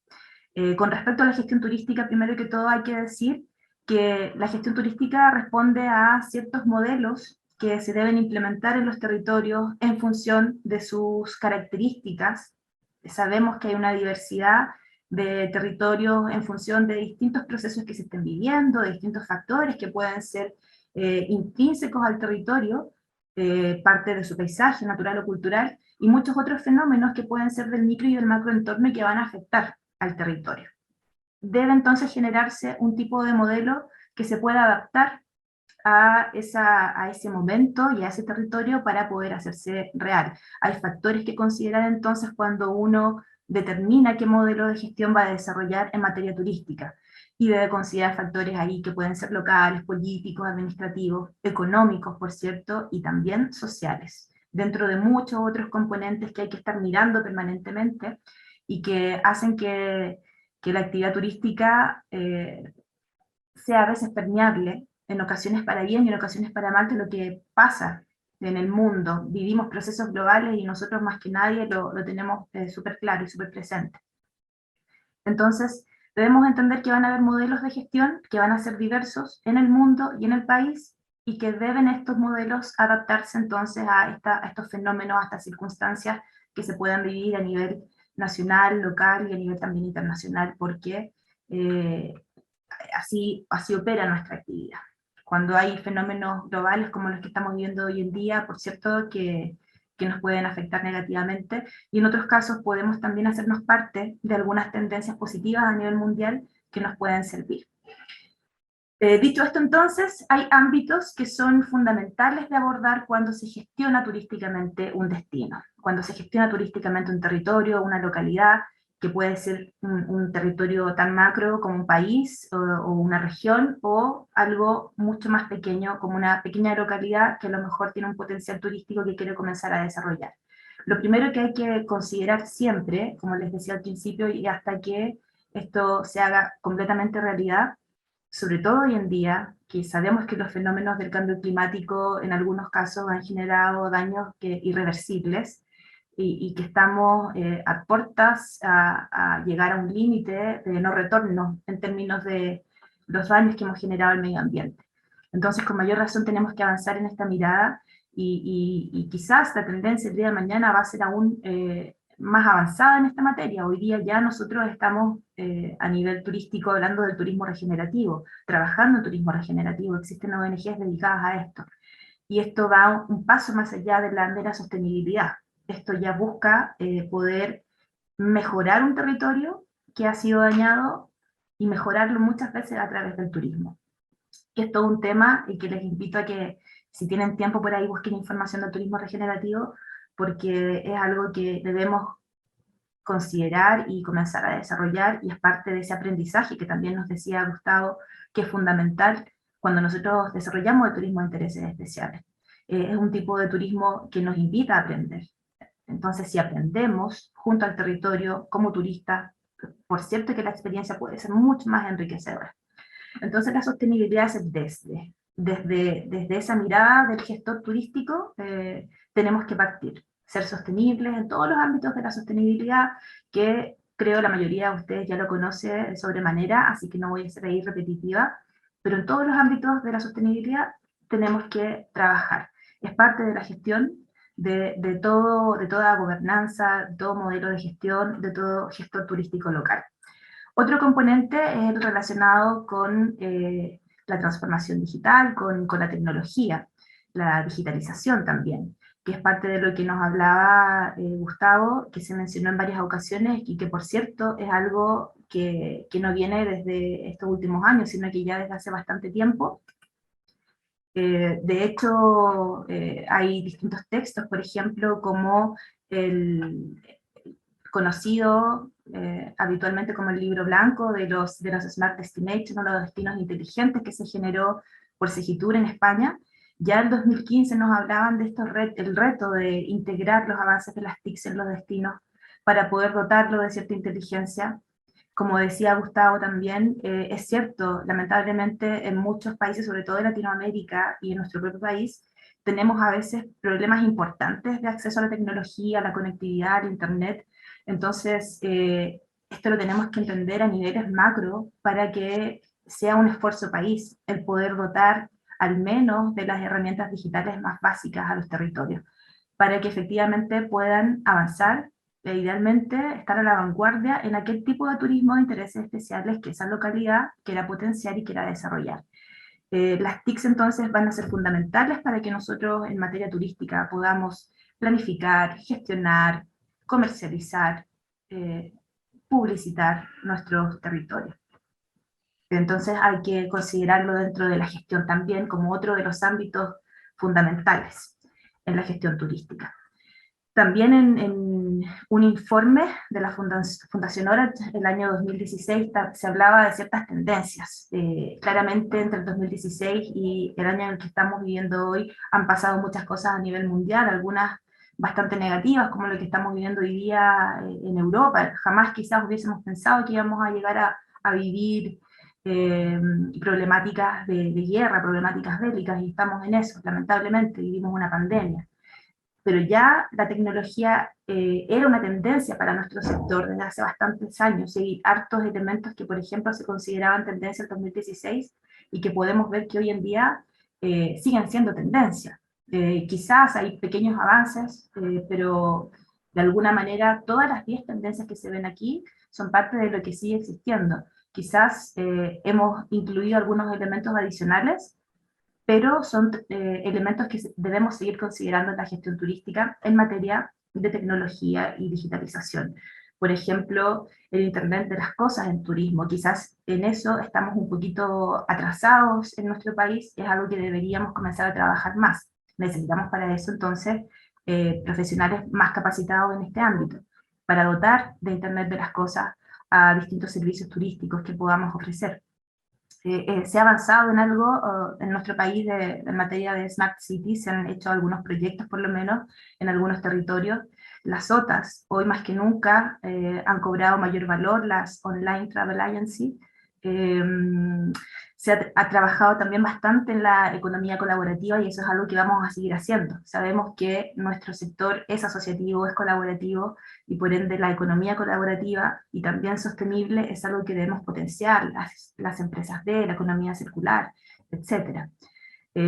Con respecto a la gestión turística, primero que todo hay que decir que la gestión turística responde a ciertos modelos que se deben implementar en los territorios en función de sus características. Sabemos que hay una diversidad de territorios en función de distintos procesos que se estén viviendo, de distintos factores que pueden ser intrínsecos al territorio, parte de su paisaje natural o cultural, y muchos otros fenómenos que pueden ser del micro y del macroentorno y que van a afectar al territorio. Debe entonces generarse un tipo de modelo que se pueda adaptar a ese momento y a ese territorio para poder hacerse real. Hay factores que considerar entonces cuando uno determina qué modelo de gestión va a desarrollar en materia turística, y debe considerar factores ahí que pueden ser locales, políticos, administrativos, económicos, por cierto, y también sociales, dentro de muchos otros componentes que hay que estar mirando permanentemente y que hacen que la actividad turística sea a veces permeable, en ocasiones para bien y en ocasiones para mal, de lo que pasa en el mundo. Vivimos procesos globales y nosotros más que nadie lo tenemos súper claro y súper presente. Entonces, debemos entender que van a haber modelos de gestión que van a ser diversos en el mundo y en el país, y que deben estos modelos adaptarse entonces a estos fenómenos, a estas circunstancias que se puedan vivir a nivel nacional, local y a nivel también internacional, porque así opera nuestra actividad. Cuando hay fenómenos globales como los que estamos viviendo hoy en día, por cierto, que nos pueden afectar negativamente, y en otros casos podemos también hacernos parte de algunas tendencias positivas a nivel mundial que nos pueden servir. Dicho esto entonces, hay ámbitos que son fundamentales de abordar cuando se gestiona turísticamente un destino, cuando se gestiona turísticamente un territorio, una localidad, que puede ser un territorio tan macro como un país o una región, o algo mucho más pequeño como una pequeña localidad que a lo mejor tiene un potencial turístico que quiere comenzar a desarrollar. Lo primero que hay que considerar siempre, como les decía al principio, y hasta que esto se haga completamente realidad, sobre todo hoy en día, que sabemos que los fenómenos del cambio climático en algunos casos han generado daños irreversibles, y que estamos a puertas a llegar a un límite de no retorno en términos de los daños que hemos generado al medio ambiente. Entonces, con mayor razón tenemos que avanzar en esta mirada, y quizás la tendencia el día de mañana va a ser aún más avanzada en esta materia. Hoy día ya nosotros estamos a nivel turístico hablando del turismo regenerativo, trabajando en turismo regenerativo, existen ONGs dedicadas a esto, y esto va un paso más allá de la mera sostenibilidad. Esto ya busca poder mejorar un territorio que ha sido dañado y mejorarlo muchas veces a través del turismo. Que es todo un tema y que les invito a que, si tienen tiempo por ahí, busquen información del turismo regenerativo, porque es algo que debemos considerar y comenzar a desarrollar, y es parte de ese aprendizaje que también nos decía Gustavo, que es fundamental cuando nosotros desarrollamos el turismo de intereses especiales. Es un tipo de turismo que nos invita a aprender. Entonces, si aprendemos junto al territorio como turistas, por cierto que la experiencia puede ser mucho más enriquecedora. Entonces, la sostenibilidad es desde esa mirada del gestor turístico, tenemos que partir, ser sostenibles en todos los ámbitos de la sostenibilidad, que creo la mayoría de ustedes ya lo conoce de sobremanera, así que no voy a ser ahí repetitiva, pero en todos los ámbitos de la sostenibilidad tenemos que trabajar. Es parte de la gestión de toda gobernanza, de todo modelo de gestión, de todo gestor turístico local. Otro componente es el relacionado con la transformación digital, con la tecnología, la digitalización también, que es parte de lo que nos hablaba Gustavo, que se mencionó en varias ocasiones, y que por cierto es algo que no viene desde estos últimos años, sino que ya desde hace bastante tiempo. De hecho, hay distintos textos, por ejemplo, como el conocido habitualmente como el libro blanco de los Smart Destinations, los destinos inteligentes, que se generó por Segitur en España. Ya en 2015 nos hablaban de el reto de integrar los avances de las TICs en los destinos para poder dotarlo de cierta inteligencia. Como decía Gustavo también, es cierto, lamentablemente en muchos países, sobre todo en Latinoamérica y en nuestro propio país, tenemos a veces problemas importantes de acceso a la tecnología, a la conectividad, al internet. Entonces, esto lo tenemos que entender a niveles macro para que sea un esfuerzo país el poder dotar al menos de las herramientas digitales más básicas a los territorios, para que efectivamente puedan avanzar e idealmente estar a la vanguardia en aquel tipo de turismo de intereses especiales que esa localidad quiera potenciar y quiera desarrollar. Las TICs entonces van a ser fundamentales para que nosotros en materia turística podamos planificar, gestionar, comercializar, publicitar nuestros territorios. Entonces hay que considerarlo dentro de la gestión también como otro de los ámbitos fundamentales en la gestión turística. También en un informe de la Fundación Orange, el año 2016, se hablaba de ciertas tendencias. Claramente entre el 2016 y el año en el que estamos viviendo hoy han pasado muchas cosas a nivel mundial, algunas bastante negativas, como lo que estamos viviendo hoy día en Europa. Jamás quizás hubiésemos pensado que íbamos a llegar a vivir problemáticas de guerra, problemáticas bélicas, y estamos en eso, lamentablemente, vivimos una pandemia. Pero ya la tecnología era una tendencia para nuestro sector desde hace bastantes años, y hartos elementos que, por ejemplo, se consideraban tendencia en 2016 y que podemos ver que hoy en día siguen siendo tendencia. Quizás hay pequeños avances, pero de alguna manera todas las 10 tendencias que se ven aquí son parte de lo que sigue existiendo. Quizás hemos incluido algunos elementos adicionales, pero son elementos que debemos seguir considerando en la gestión turística en materia de tecnología y digitalización. Por ejemplo, el Internet de las cosas en turismo, quizás en eso estamos un poquito atrasados en nuestro país, es algo que deberíamos comenzar a trabajar más. Necesitamos para eso entonces profesionales más capacitados en este ámbito, para dotar de Internet de las cosas a distintos servicios turísticos que podamos ofrecer. Se ha avanzado en algo en nuestro país en materia de Smart Cities, se han hecho algunos proyectos por lo menos en algunos territorios. Las OTAs, hoy más que nunca, han cobrado mayor valor, las Online Travel Agency. Se ha trabajado también bastante en la economía colaborativa y eso es algo que vamos a seguir haciendo. Sabemos que nuestro sector es asociativo, es colaborativo, y por ende la economía colaborativa y también sostenible es algo que debemos potenciar, las empresas la economía circular, etc.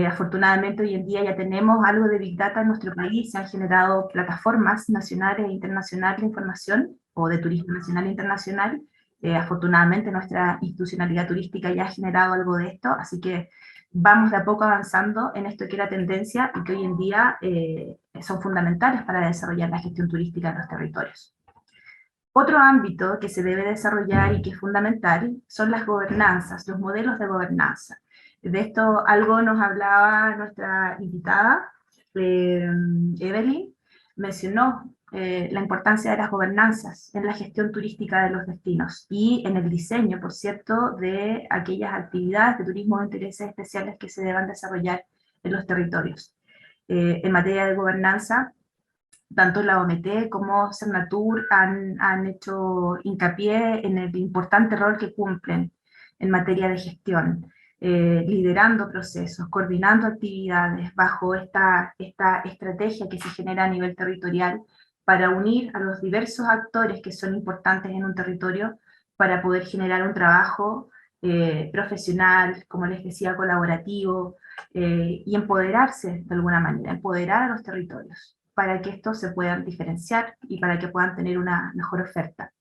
Afortunadamente hoy en día ya tenemos algo de Big Data en nuestro país, se han generado plataformas nacionales e internacionales de información, o de turismo nacional e internacional. Afortunadamente nuestra institucionalidad turística ya ha generado algo de esto, así que vamos de a poco avanzando en esto que era tendencia y que hoy en día son fundamentales para desarrollar la gestión turística en los territorios. Otro ámbito que se debe desarrollar y que es fundamental son las gobernanzas, los modelos de gobernanza. De esto algo nos hablaba nuestra invitada, Evelyn, mencionó la importancia de las gobernanzas en la gestión turística de los destinos y en el diseño, por cierto, de aquellas actividades de turismo de intereses especiales que se deban desarrollar en los territorios. En materia de gobernanza, tanto la OMT como Cernatur han hecho hincapié en el importante rol que cumplen en materia de gestión, liderando procesos, coordinando actividades bajo esta estrategia que se genera a nivel territorial para unir a los diversos actores que son importantes en un territorio para poder generar un trabajo profesional, como les decía, colaborativo, y empoderarse de alguna manera, empoderar a los territorios, para que estos se puedan diferenciar y para que puedan tener una mejor oferta.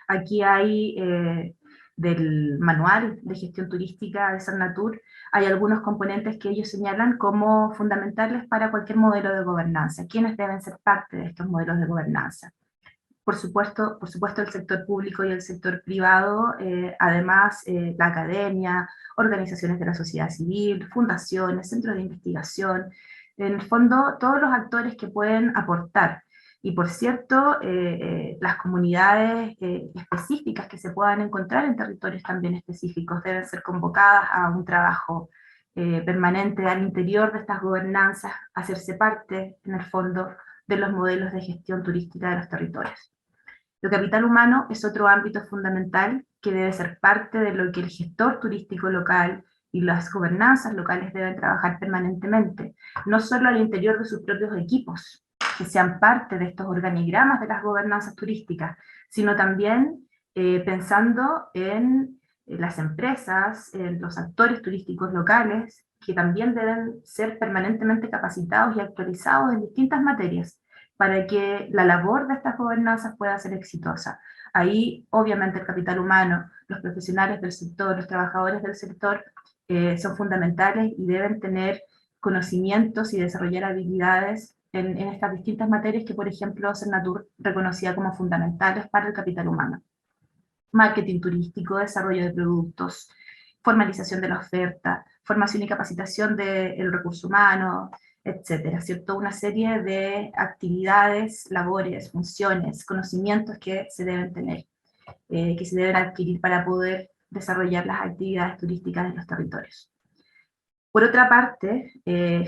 Aquí hay del manual de gestión turística de Cernatur, hay algunos componentes que ellos señalan como fundamentales para cualquier modelo de gobernanza. ¿Quiénes deben ser parte de estos modelos de gobernanza? Por supuesto el sector público y el sector privado, además la academia, organizaciones de la sociedad civil, fundaciones, centros de investigación, en el fondo todos los actores que pueden aportar. Y por cierto, las comunidades específicas que se puedan encontrar en territorios también específicos deben ser convocadas a un trabajo permanente al interior de estas gobernanzas, hacerse parte, en el fondo, de los modelos de gestión turística de los territorios. El capital humano es otro ámbito fundamental que debe ser parte de lo que el gestor turístico local y las gobernanzas locales deben trabajar permanentemente, no solo al interior de sus propios equipos, que sean parte de estos organigramas de las gobernanzas turísticas, sino también pensando en las empresas, en los actores turísticos locales, que también deben ser permanentemente capacitados y actualizados en distintas materias, para que la labor de estas gobernanzas pueda ser exitosa. Ahí, obviamente, el capital humano, los profesionales del sector, los trabajadores del sector, son fundamentales y deben tener conocimientos y desarrollar habilidades en estas distintas materias que, por ejemplo, Senatur reconocía como fundamentales para el capital humano. Marketing turístico, desarrollo de productos, formalización de la oferta, formación y capacitación del recurso humano, etcétera, ¿cierto? Una serie de actividades, labores, funciones, conocimientos que se deben tener, que se deben adquirir para poder desarrollar las actividades turísticas en los territorios. Por otra parte,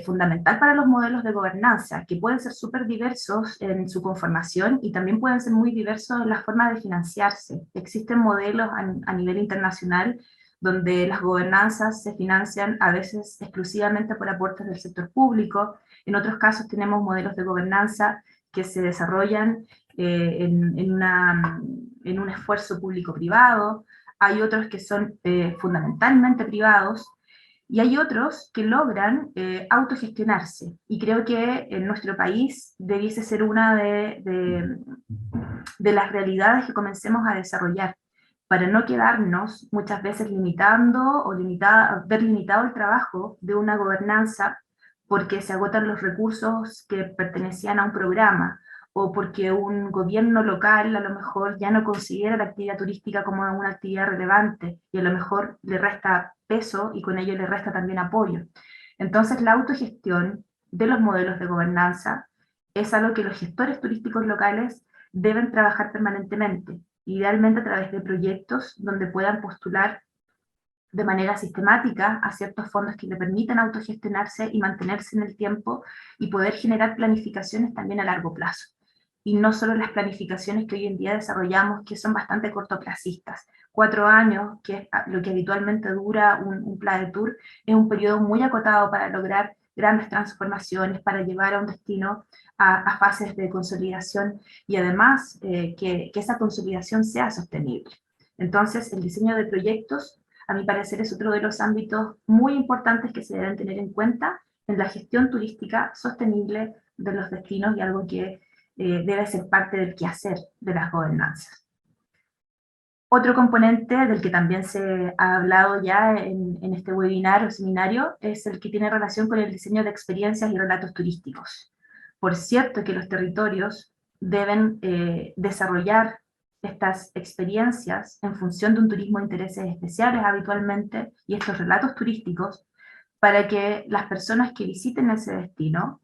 fundamental para los modelos de gobernanza, que pueden ser súper diversos en su conformación y también pueden ser muy diversos en la forma de financiarse. Existen modelos a nivel internacional donde las gobernanzas se financian a veces exclusivamente por aportes del sector público. En otros casos tenemos modelos de gobernanza que se desarrollan en un esfuerzo público-privado. Hay otros que son fundamentalmente privados, y hay otros que logran autogestionarse, y creo que en nuestro país debiese ser una de las realidades que comencemos a desarrollar, para no quedarnos muchas veces limitando o ver limitado el trabajo de una gobernanza porque se agotan los recursos que pertenecían a un programa, o porque un gobierno local a lo mejor ya no considera la actividad turística como una actividad relevante, y a lo mejor le resta peso y con ello le resta también apoyo. Entonces la autogestión de los modelos de gobernanza es algo que los gestores turísticos locales deben trabajar permanentemente, idealmente a través de proyectos donde puedan postular de manera sistemática a ciertos fondos que le permitan autogestionarse y mantenerse en el tiempo, y poder generar planificaciones también a largo plazo. Y no solo las planificaciones que hoy en día desarrollamos, que son bastante cortoplacistas. 4 años, que es lo que habitualmente dura un plan de tour, es un periodo muy acotado para lograr grandes transformaciones, para llevar a un destino a fases de consolidación, y además que esa consolidación sea sostenible. Entonces, el diseño de proyectos, a mi parecer, es otro de los ámbitos muy importantes que se deben tener en cuenta en la gestión turística sostenible de los destinos, y algo que debe ser parte del quehacer de las gobernanzas. Otro componente del que también se ha hablado ya en este webinar o seminario es el que tiene relación con el diseño de experiencias y relatos turísticos. Por cierto que los territorios deben desarrollar estas experiencias en función de un turismo de intereses especiales habitualmente, y estos relatos turísticos, para que las personas que visiten ese destino,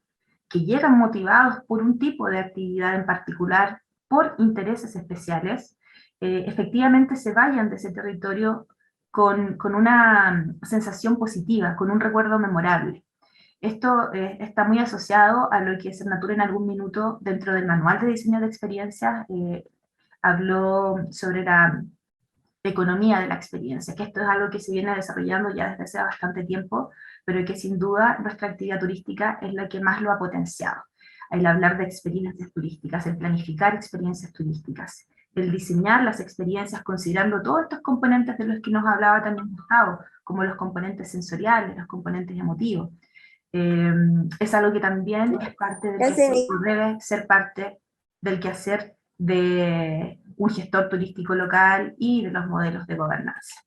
que llegan motivados por un tipo de actividad en particular, por intereses especiales, efectivamente se vayan de ese territorio con una sensación positiva, con un recuerdo memorable. Esto está muy asociado a lo que Senatur en algún minuto dentro del manual de diseño de experiencias habló sobre la economía de la experiencia, que esto es algo que se viene desarrollando ya desde hace bastante tiempo, pero que sin duda nuestra actividad turística es la que más lo ha potenciado. El hablar de experiencias turísticas, el planificar experiencias turísticas, el diseñar las experiencias considerando todos estos componentes de los que nos hablaba también Gustavo, como los componentes sensoriales, los componentes emotivos. Es algo que también es parte del quehacer, debe ser parte del quehacer de un gestor turístico local y de los modelos de gobernanza.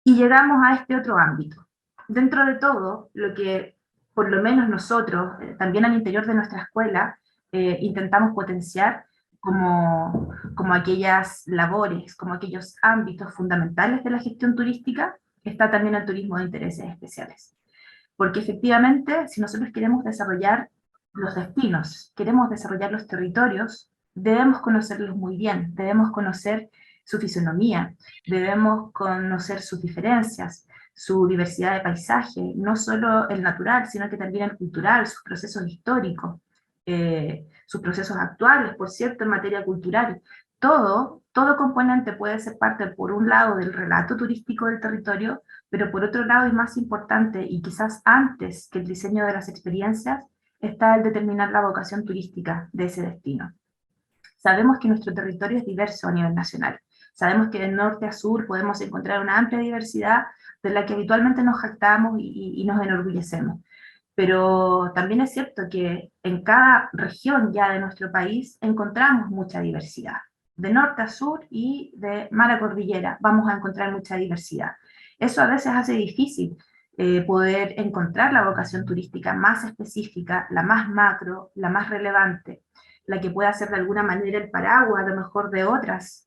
Y llegamos a este otro ámbito. Dentro de todo, lo que por lo menos nosotros, también al interior de nuestra escuela, intentamos potenciar como aquellas labores, como aquellos ámbitos fundamentales de la gestión turística, está también el turismo de intereses especiales. Porque efectivamente, si nosotros queremos desarrollar los destinos, queremos desarrollar los territorios, debemos conocerlos muy bien, debemos conocer su fisonomía, debemos conocer sus diferencias, su diversidad de paisaje, no solo el natural, sino que también el cultural, sus procesos históricos, sus procesos actuales, por cierto, en materia cultural. Todo componente puede ser parte, por un lado, del relato turístico del territorio, pero por otro lado, y más importante, y quizás antes que el diseño de las experiencias, está el determinar la vocación turística de ese destino. Sabemos que nuestro territorio es diverso a nivel nacional. Sabemos que de norte a sur podemos encontrar una amplia diversidad de la que habitualmente nos jactamos y nos enorgullecemos. Pero también es cierto que en cada región ya de nuestro país encontramos mucha diversidad. De norte a sur y de mar a cordillera vamos a encontrar mucha diversidad. Eso a veces hace difícil poder encontrar la vocación turística más específica, la más macro, la más relevante, la que pueda ser de alguna manera el paraguas a lo mejor de otras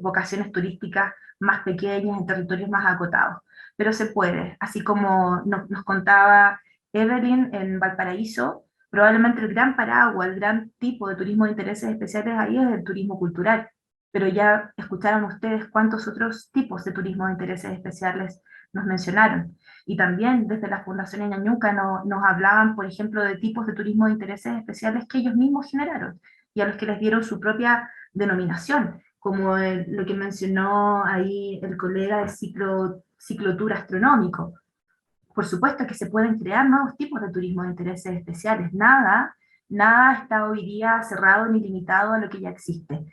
vocaciones turísticas más pequeñas, en territorios más acotados. Pero se puede, así como nos contaba Evelyn en Valparaíso, probablemente el gran paraguas, el gran tipo de turismo de intereses especiales ahí es el turismo cultural, pero ya escucharon ustedes cuántos otros tipos de turismo de intereses especiales nos mencionaron. Y también desde la Fundación Ñañuca nos hablaban, por ejemplo, de tipos de turismo de intereses especiales que ellos mismos generaron y a los que les dieron su propia denominación, como lo que mencionó ahí el colega de ciclotour astronómico. Por supuesto que se pueden crear nuevos tipos de turismo de intereses especiales. Nada está hoy día cerrado ni limitado a lo que ya existe.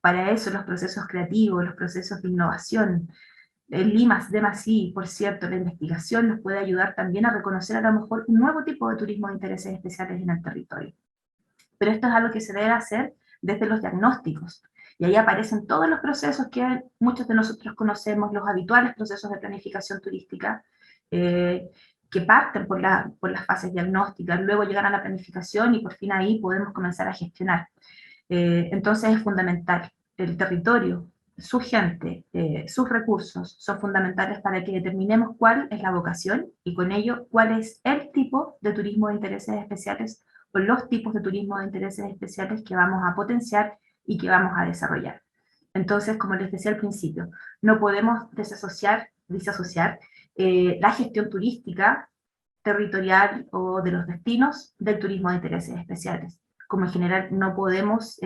Para eso los procesos creativos, los procesos de innovación, el I+D+I, por cierto, la investigación nos puede ayudar también a reconocer a lo mejor un nuevo tipo de turismo de intereses especiales en el territorio. Pero esto es algo que se debe hacer desde los diagnósticos. Y ahí aparecen todos los procesos que muchos de nosotros conocemos, los habituales procesos de planificación turística, que parten por las fases diagnósticas, luego llegan a la planificación y por fin ahí podemos comenzar a gestionar. Entonces es fundamental. El territorio, su gente, sus recursos son fundamentales para que determinemos cuál es la vocación y con ello cuál es el tipo de turismo de intereses especiales o los tipos de turismo de intereses especiales que vamos a potenciar y que vamos a desarrollar. Entonces, como les decía al principio, no podemos disasociar la gestión turística territorial o de los destinos del turismo de intereses especiales. Como en general no podemos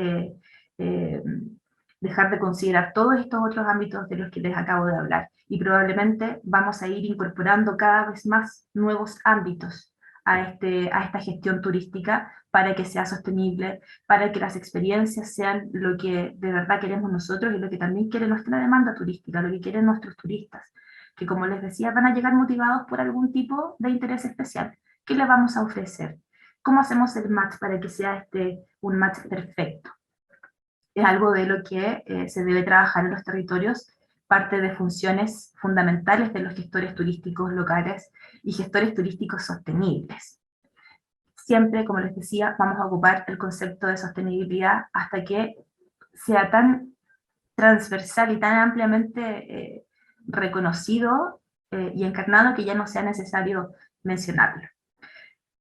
dejar de considerar todos estos otros ámbitos de los que les acabo de hablar. Y probablemente vamos a ir incorporando cada vez más nuevos ámbitos a esta gestión turística para que sea sostenible, para que las experiencias sean lo que de verdad queremos nosotros y lo que también quiere nuestra demanda turística, lo que quieren nuestros turistas, que como les decía van a llegar motivados por algún tipo de interés especial. ¿Qué les vamos a ofrecer? ¿Cómo hacemos el match para que sea un match perfecto? Es algo de lo que se debe trabajar en los territorios, parte de funciones fundamentales de los gestores turísticos locales y gestores turísticos sostenibles. Siempre, como les decía, vamos a ocupar el concepto de sostenibilidad hasta que sea tan transversal y tan ampliamente reconocido y encarnado que ya no sea necesario mencionarlo.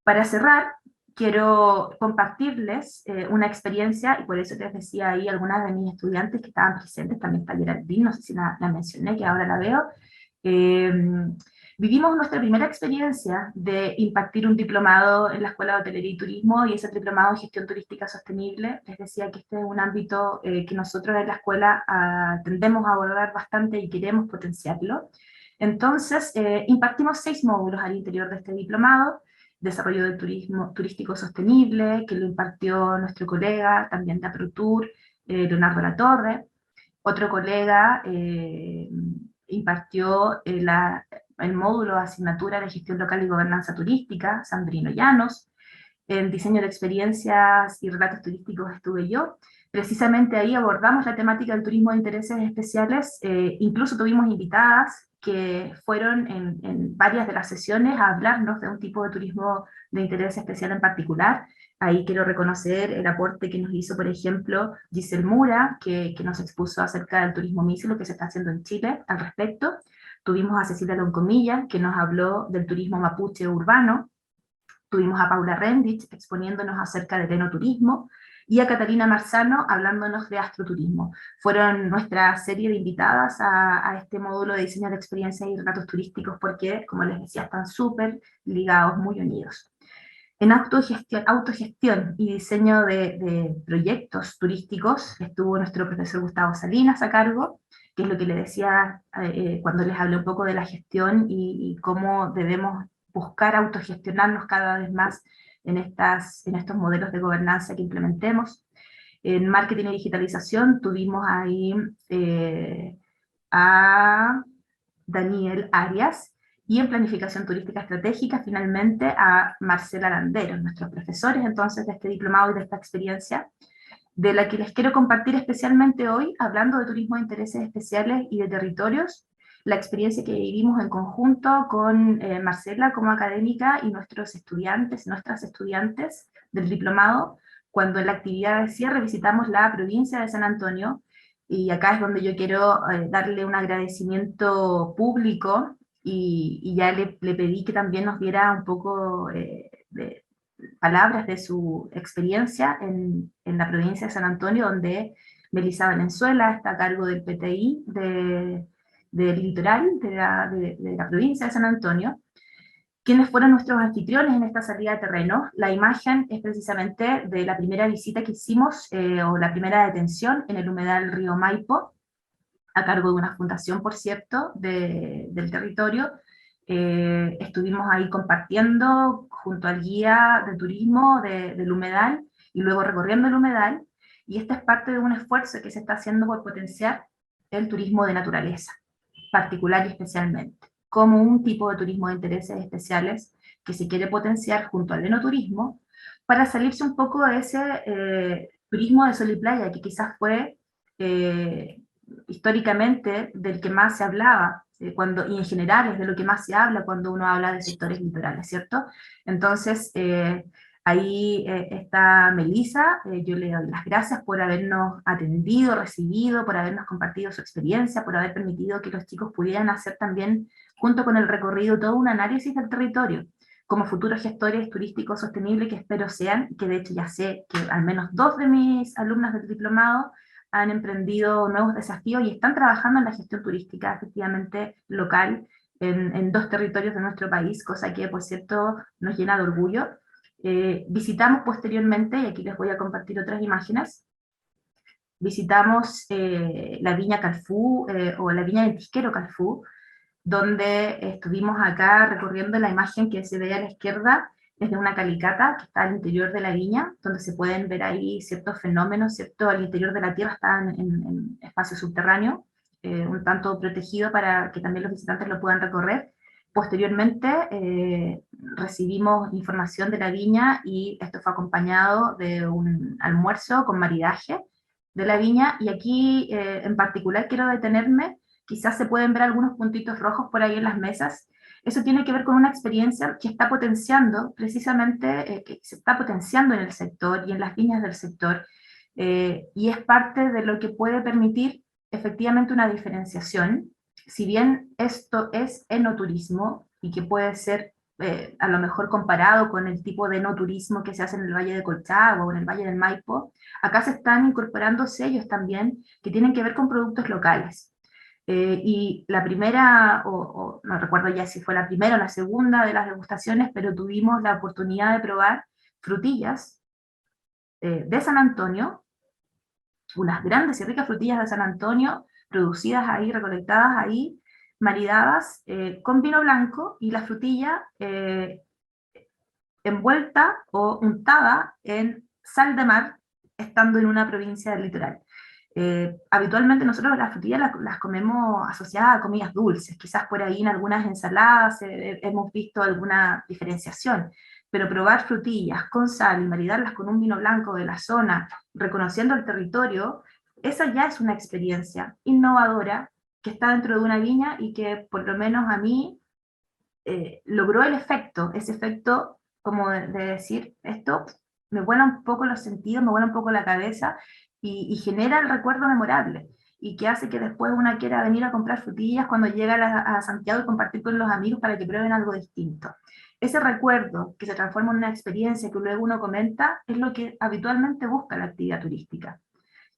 Para cerrar, quiero compartirles una experiencia, y por eso les decía ahí algunas de mis estudiantes que estaban presentes, también está Geraldine, no sé si la mencioné, que ahora la veo. Vivimos nuestra primera experiencia de impartir un diplomado en la Escuela de Hotelería y Turismo, y ese diplomado en Gestión Turística Sostenible. Les decía que este es un ámbito que nosotros en la escuela tendemos a abordar bastante y queremos potenciarlo. Entonces, impartimos 6 módulos al interior de este diplomado: desarrollo del turismo turístico sostenible, que lo impartió nuestro colega, también de APROTUR, Leonardo Latorre. Otro colega impartió el módulo de asignatura de gestión local y gobernanza turística, Sandrino Llanos. En diseño de experiencias y relatos turísticos estuve yo. Precisamente ahí abordamos la temática del turismo de intereses especiales, incluso tuvimos invitadas que fueron en varias de las sesiones a hablarnos de un tipo de turismo de interés especial en particular. Ahí quiero reconocer el aporte que nos hizo, por ejemplo, Giselle Mura, que nos expuso acerca del turismo MISI, lo que se está haciendo en Chile al respecto. Tuvimos a Cecilia Loncomilla, que nos habló del turismo mapuche urbano. Tuvimos a Paula Rendich exponiéndonos acerca del enoturismo, y a Catalina Marzano hablándonos de astroturismo. Fueron nuestra serie de invitadas a este módulo de diseño de experiencias y relatos turísticos porque, como les decía, están súper ligados, muy unidos. En autogestión y diseño de proyectos turísticos estuvo nuestro profesor Gustavo Salinas a cargo, que es lo que le decía cuando les hablé un poco de la gestión y cómo debemos buscar autogestionarnos cada vez más en estos modelos de gobernanza que implementemos. En marketing y digitalización tuvimos ahí a Daniel Arias, y en planificación turística estratégica finalmente a Marcela Landeros, nuestros profesores entonces de este diplomado y de esta experiencia, de la que les quiero compartir especialmente hoy, hablando de turismo de intereses especiales y de territorios. la experiencia que vivimos en conjunto con Marcela como académica y nuestros estudiantes, nuestras estudiantes del diplomado, cuando en la actividad de cierre visitamos la provincia de San Antonio, y acá es donde yo quiero darle un agradecimiento público, y ya le pedí que también nos diera un poco de palabras de su experiencia en la provincia de San Antonio, donde Melissa Valenzuela está a cargo del PTI del litoral de la provincia de San Antonio. ¿Quiénes fueron nuestros anfitriones en esta salida de terreno? La imagen es precisamente de la primera visita que hicimos, o la primera detención en el humedal Río Maipo, a cargo de una fundación, por cierto, del territorio. Estuvimos ahí compartiendo junto al guía de turismo del humedal, y luego recorriendo el humedal, y esta es parte de un esfuerzo que se está haciendo por potenciar el turismo de naturaleza, particular y especialmente, como un tipo de turismo de intereses especiales que se quiere potenciar junto al enoturismo, para salirse un poco de ese turismo de sol y playa, que quizás fue históricamente del que más se hablaba, y en general es de lo que más se habla cuando uno habla de sectores litorales, ¿cierto? Entonces, ahí está Melissa, yo le doy las gracias por habernos atendido, recibido, por habernos compartido su experiencia, por haber permitido que los chicos pudieran hacer también, junto con el recorrido, todo un análisis del territorio, como futuros gestores turísticos sostenibles que espero sean, que de hecho ya sé que al menos 2 de mis alumnas del diplomado han emprendido nuevos desafíos y están trabajando en la gestión turística efectivamente local en 2 territorios de nuestro país, cosa que por cierto nos llena de orgullo. Visitamos posteriormente, y aquí les voy a compartir otras imágenes, visitamos la Viña Calfú, o la Viña del Tisquero Calfú, donde estuvimos acá recorriendo. La imagen que se ve a la izquierda es de una calicata que está al interior de la viña, donde se pueden ver ahí ciertos fenómenos, ¿cierto? Al interior de la tierra, está en espacio subterráneo, un tanto protegido para que también los visitantes lo puedan recorrer. Posteriormente recibimos información de la viña, y esto fue acompañado de un almuerzo con maridaje de la viña, y aquí en particular quiero detenerme. Quizás se pueden ver algunos puntitos rojos por ahí en las mesas. Eso tiene que ver con una experiencia que está potenciando, precisamente, que se está potenciando en el sector y en las viñas del sector, y es parte de lo que puede permitir efectivamente una diferenciación. Si bien esto es enoturismo, y que puede ser a lo mejor comparado con el tipo de enoturismo que se hace en el Valle de Colchagua o en el Valle del Maipo, acá se están incorporando sellos también que tienen que ver con productos locales. Y la primera, o no recuerdo ya si fue la primera o la segunda de las degustaciones, pero tuvimos la oportunidad de probar frutillas de San Antonio, unas grandes y ricas frutillas de San Antonio, producidas ahí, recolectadas ahí, maridadas con vino blanco, y la frutilla envuelta o untada en sal de mar, estando en una provincia del litoral. Habitualmente nosotros las frutillas las comemos asociadas a comidas dulces, quizás por ahí en algunas ensaladas hemos visto alguna diferenciación, pero probar frutillas con sal y maridarlas con un vino blanco de la zona, reconociendo el territorio, esa ya es una experiencia innovadora que está dentro de una viña, y que por lo menos a mí logró ese efecto como de decir, esto me vuela un poco los sentidos, me vuela un poco la cabeza, y genera el recuerdo memorable, y que hace que después una quiera venir a comprar frutillas cuando llega a Santiago y compartir con los amigos para que prueben algo distinto. Ese recuerdo que se transforma en una experiencia que luego uno comenta, es lo que habitualmente busca la actividad turística.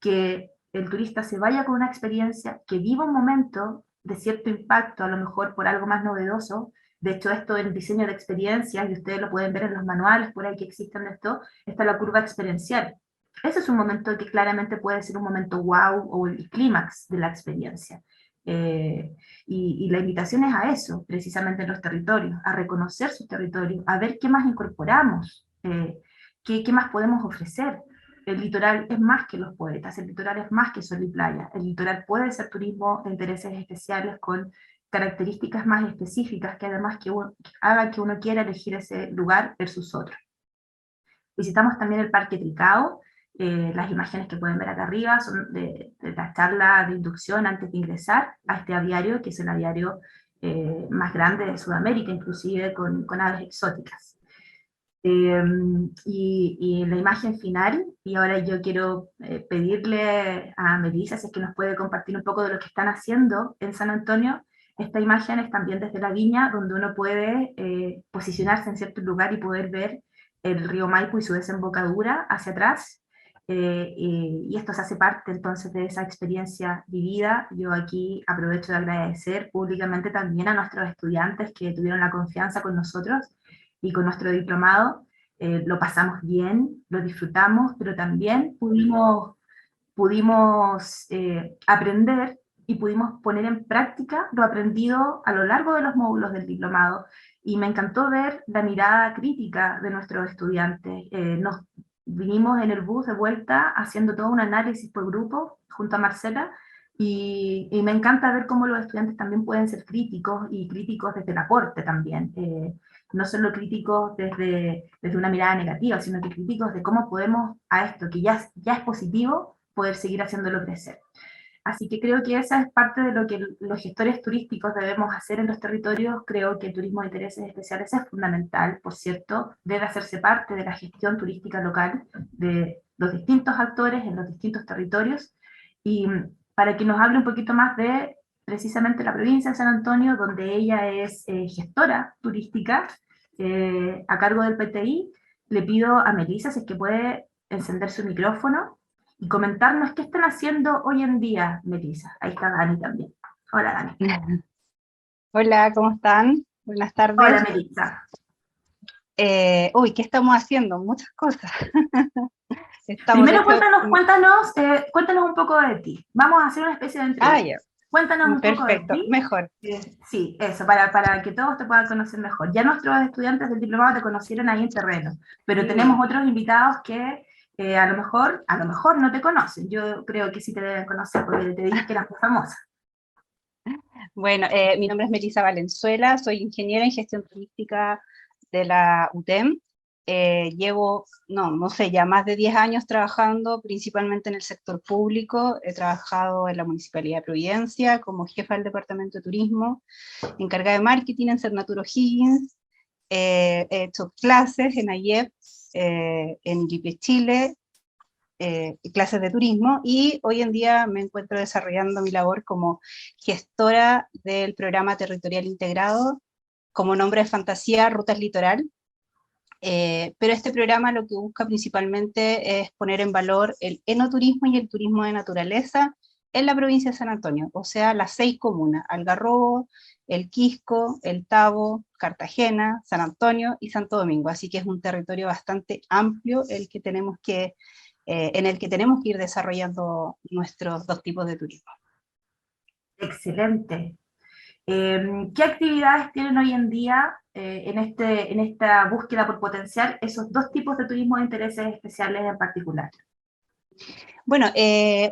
Que el turista se vaya con una experiencia, que viva un momento de cierto impacto, a lo mejor por algo más novedoso. De hecho, esto del diseño de experiencias, y ustedes lo pueden ver en los manuales por ahí que existen de esto, está la curva experiencial. Ese es un momento que claramente puede ser un momento wow, o el clímax de la experiencia. Y la invitación es a eso, precisamente en los territorios, a reconocer sus territorios, a ver qué más incorporamos, qué más podemos ofrecer. El litoral es más que los poetas, el litoral es más que sol y playa. El litoral puede ser turismo de intereses especiales, con características más específicas, que además haga que uno quiera elegir ese lugar versus otro. Visitamos también el Parque Tricao, Las imágenes que pueden ver acá arriba son de la charla de inducción antes de ingresar a este aviario, que es el aviario más grande de Sudamérica, inclusive con aves exóticas. Y la imagen final, y ahora yo quiero pedirle a Melissa si es que nos puede compartir un poco de lo que están haciendo en San Antonio. Esta imagen es también desde la viña, donde uno puede posicionarse en cierto lugar y poder ver el río Maipo y su desembocadura hacia atrás, y esto se hace parte entonces de esa experiencia vivida. Yo aquí aprovecho de agradecer públicamente también a nuestros estudiantes que tuvieron la confianza con nosotros y con nuestro diplomado. Lo pasamos bien, lo disfrutamos, pero también pudimos aprender y pudimos poner en práctica lo aprendido a lo largo de los módulos del diplomado, y me encantó ver la mirada crítica de nuestros estudiantes. Nos vinimos en el bus de vuelta haciendo todo un análisis por grupo junto a Marcela, y me encanta ver cómo los estudiantes también pueden ser críticos, y críticos desde el aporte también. No solo críticos desde una mirada negativa, sino que críticos de cómo podemos a esto, que ya es positivo, poder seguir haciéndolo crecer. Así que creo que esa es parte de lo que los gestores turísticos debemos hacer en los territorios. Creo que el turismo de intereses especiales es fundamental, por cierto, debe hacerse parte de la gestión turística local de los distintos actores en los distintos territorios. Y para que nos hable un poquito más de precisamente la provincia de San Antonio, donde ella es gestora turística a cargo del PTI, le pido a Melissa si es que puede encender su micrófono y comentarnos qué están haciendo hoy en día, Melissa. Ahí está Dani también. Hola, Dani. Hola, ¿cómo están? Buenas tardes. Hola, Melissa. ¿Qué estamos haciendo? Muchas cosas. Primero cuéntanos un poco de ti. Vamos a hacer una especie de entrevista. Ya. Cuéntanos un poco de ti. Mejor. Sí, eso, para que todos te puedan conocer mejor. Ya nuestros estudiantes del diplomado te conocieron ahí en terreno, pero tenemos otros invitados que a lo mejor no te conocen. Yo creo que sí te deben conocer, porque te dije que eras muy famosa. Bueno, mi nombre es Melissa Valenzuela, soy ingeniera en gestión turística de la UTEM. Llevo, no sé, ya más de 10 años trabajando principalmente en el sector público. He trabajado en la Municipalidad de Providencia como jefa del Departamento de Turismo, encargada de marketing en Cernatur O'Higgins. He hecho clases en AIEP, en GP Chile, clases de turismo, y hoy en día me encuentro desarrollando mi labor como gestora del programa territorial integrado, como nombre de fantasía, Rutas Litoral. Pero este programa lo que busca principalmente es poner en valor el enoturismo y el turismo de naturaleza en la provincia de San Antonio, o sea, las 6 comunas: Algarrobo, El Quisco, El Tabo, Cartagena, San Antonio y Santo Domingo. Así que es un territorio bastante amplio en el que tenemos que ir desarrollando nuestros 2 tipos de turismo. Excelente. ¿Qué actividades tienen hoy en día en esta búsqueda por potenciar esos 2 tipos de turismo de intereses especiales en particular? Bueno,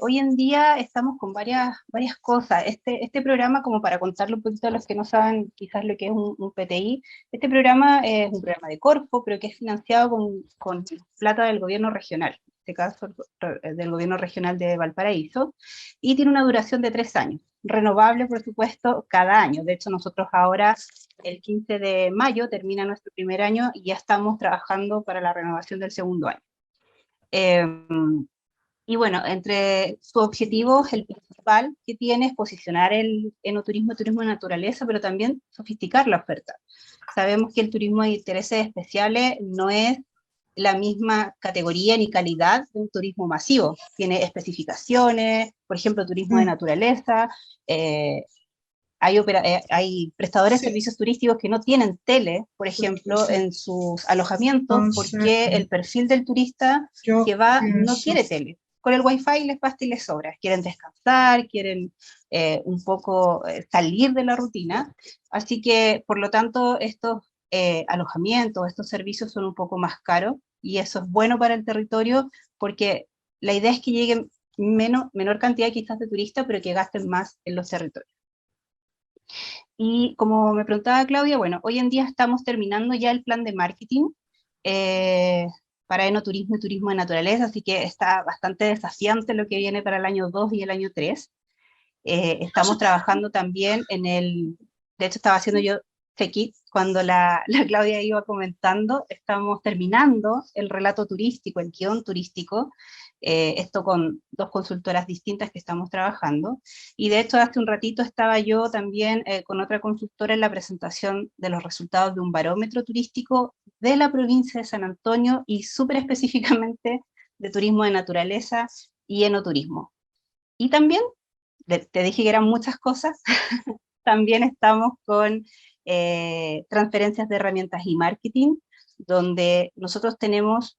hoy en día estamos con varias cosas. Este programa, como para contarle un poquito a los que no saben quizás lo que es un PTI, este programa es un programa de Corfo, pero que es financiado con plata del gobierno regional, en este caso del gobierno regional de Valparaíso, y tiene una duración de 3 años, renovable por supuesto cada año. De hecho, nosotros ahora el 15 de mayo termina nuestro primer año y ya estamos trabajando para la renovación del segundo año. Y bueno, entre sus objetivos, el principal que tiene es posicionar el enoturismo, turismo de naturaleza, pero también sofisticar la oferta. Sabemos que el turismo de intereses especiales no es la misma categoría ni calidad de un turismo masivo. Tiene especificaciones, por ejemplo, turismo de naturaleza, hay prestadores de servicios turísticos que no tienen tele, por ejemplo, en sus alojamientos, porque el perfil del turista que va no quiere tele. Con el Wi-Fi les basta y les sobra. Quieren descansar, quieren un poco salir de la rutina. Así que, por lo tanto, estos alojamientos, estos servicios son un poco más caros, y eso es bueno para el territorio, porque la idea es que lleguen menor cantidad quizás de turistas, pero que gasten más en los territorios. Y como me preguntaba Claudia, bueno, hoy en día estamos terminando ya el plan de marketing. para enoturismo y turismo de naturaleza, así que está bastante desafiante lo que viene para el año 2 y el año 3. Estamos trabajando también de hecho estaba haciendo yo check-it cuando la Claudia iba comentando, estamos terminando el relato turístico, el guión turístico, esto con 2 consultoras distintas que estamos trabajando, y de hecho hace un ratito estaba yo también con otra consultora en la presentación de los resultados de un barómetro turístico de la provincia de San Antonio, y súper específicamente de turismo de naturaleza y enoturismo. Y también, te dije que eran muchas cosas, también estamos con transferencias de herramientas y marketing, donde nosotros tenemos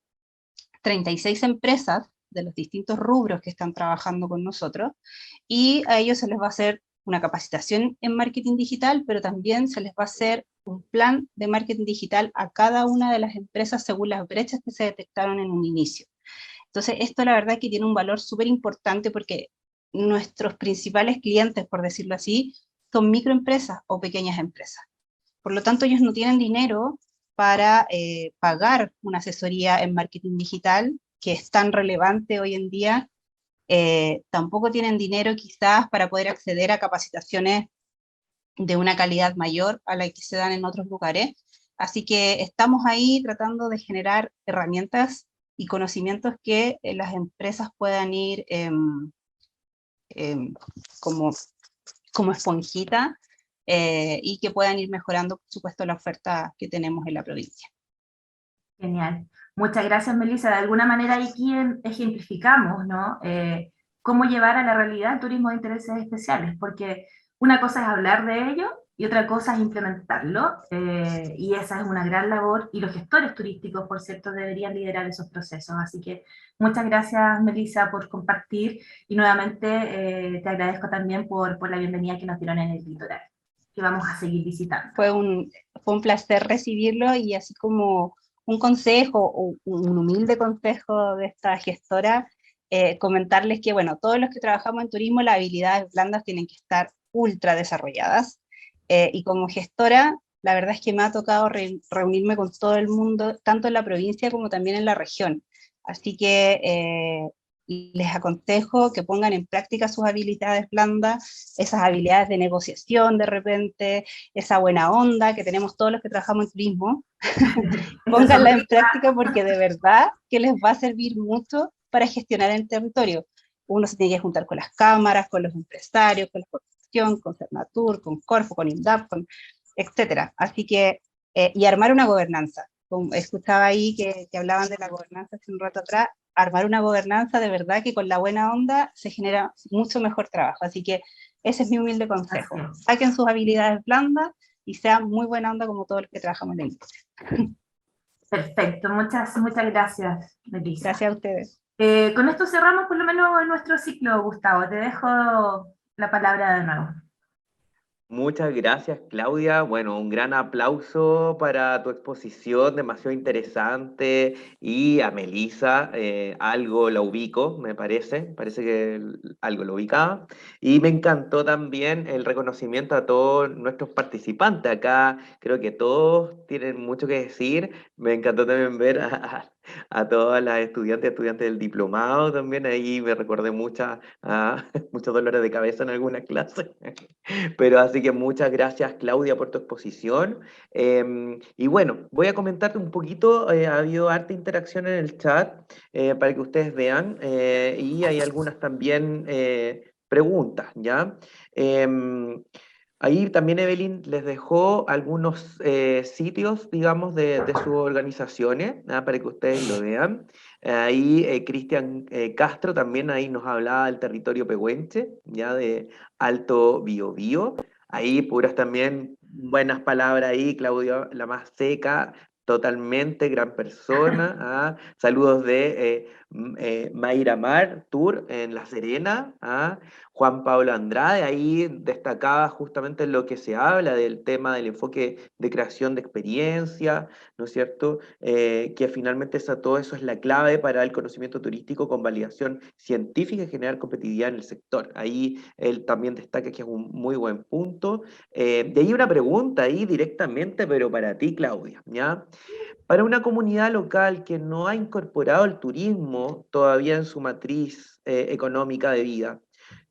36 empresas de los distintos rubros que están trabajando con nosotros, y a ellos se les va a hacer una capacitación en marketing digital, pero también se les va a hacer un plan de marketing digital a cada una de las empresas según las brechas que se detectaron en un inicio. Entonces, esto la verdad que tiene un valor súper importante porque nuestros principales clientes, por decirlo así, son microempresas o pequeñas empresas. Por lo tanto, ellos no tienen dinero para pagar una asesoría en marketing digital, que es tan relevante hoy en día. Tampoco tienen dinero quizás para poder acceder a capacitaciones de una calidad mayor a la que se dan en otros lugares. Así que estamos ahí tratando de generar herramientas y conocimientos que las empresas puedan ir como esponjita, y que puedan ir mejorando, por supuesto, la oferta que tenemos en la provincia. Genial. Muchas gracias, Melissa. De alguna manera aquí ejemplificamos, ¿no? Cómo llevar a la realidad el turismo de intereses especiales, porque una cosa es hablar de ello y otra cosa es implementarlo, y esa es una gran labor, y los gestores turísticos, por cierto, deberían liderar esos procesos. Así que muchas gracias, Melissa, por compartir, y nuevamente te agradezco también por la bienvenida que nos dieron en el litoral, que vamos a seguir visitando. Fue un placer recibirlo, y así como un consejo, o un humilde consejo de esta gestora, comentarles que, bueno, todos los que trabajamos en turismo, las habilidades blandas tienen que estar ultra desarrolladas, y como gestora, la verdad es que me ha tocado reunirme con todo el mundo, tanto en la provincia como también en la región, así que les aconsejo que pongan en práctica sus habilidades blandas, esas habilidades de negociación de repente, esa buena onda que tenemos todos los que trabajamos en turismo, pónganla en práctica porque de verdad que les va a servir mucho para gestionar el territorio. Uno se tiene que juntar con las cámaras, con los empresarios, con la corporación, con Cernatur, con Corfo, con INDAP, etcétera. Así que, y armar una gobernanza. Como escuchaba ahí que hablaban de la gobernanza hace un rato atrás, armar una gobernanza de verdad que con la buena onda se genera mucho mejor trabajo. Así que ese es mi humilde consejo. Saquen sus habilidades blandas y sean muy buena onda como todos los que trabajamos en la industria. Perfecto, muchas gracias, Melissa. Gracias a ustedes. Con esto cerramos por lo menos nuestro ciclo, Gustavo. Te dejo la palabra de nuevo. Muchas gracias, Claudia. Bueno, un gran aplauso para tu exposición, demasiado interesante. Y a Melissa, algo la ubico, parece que algo lo ubicaba. Y me encantó también el reconocimiento a todos nuestros participantes. Acá creo que todos tienen mucho que decir. Me encantó también ver a todas las estudiantes del diplomado también. Ahí me recordé muchos dolores de cabeza en algunas clases. Pero así que muchas gracias, Claudia, por tu exposición. Y bueno, voy a comentarte un poquito, ha habido harta interacción en el chat para que ustedes vean, y hay algunas también preguntas, ¿ya? Ahí también Evelyn les dejó algunos sitios, digamos, de sus organizaciones, para que ustedes lo vean. Ahí Cristian Castro también ahí nos hablaba del territorio pehuenche, ya de Alto Biobío. Ahí puras también buenas palabras ahí, Claudio, la más seca, totalmente gran persona. Saludos de Mayra Mar Tour en La Serena. Juan Pablo Andrade, ahí destacaba justamente lo que se habla del tema del enfoque de creación de experiencia, ¿no es cierto? Que finalmente todo eso es la clave para el conocimiento turístico con validación científica y generar competitividad en el sector. Ahí él también destaca que es un muy buen punto. De ahí una pregunta ahí directamente, pero para ti, Claudia, ¿ya? Para una comunidad local que no ha incorporado el turismo todavía en su matriz económica de vida,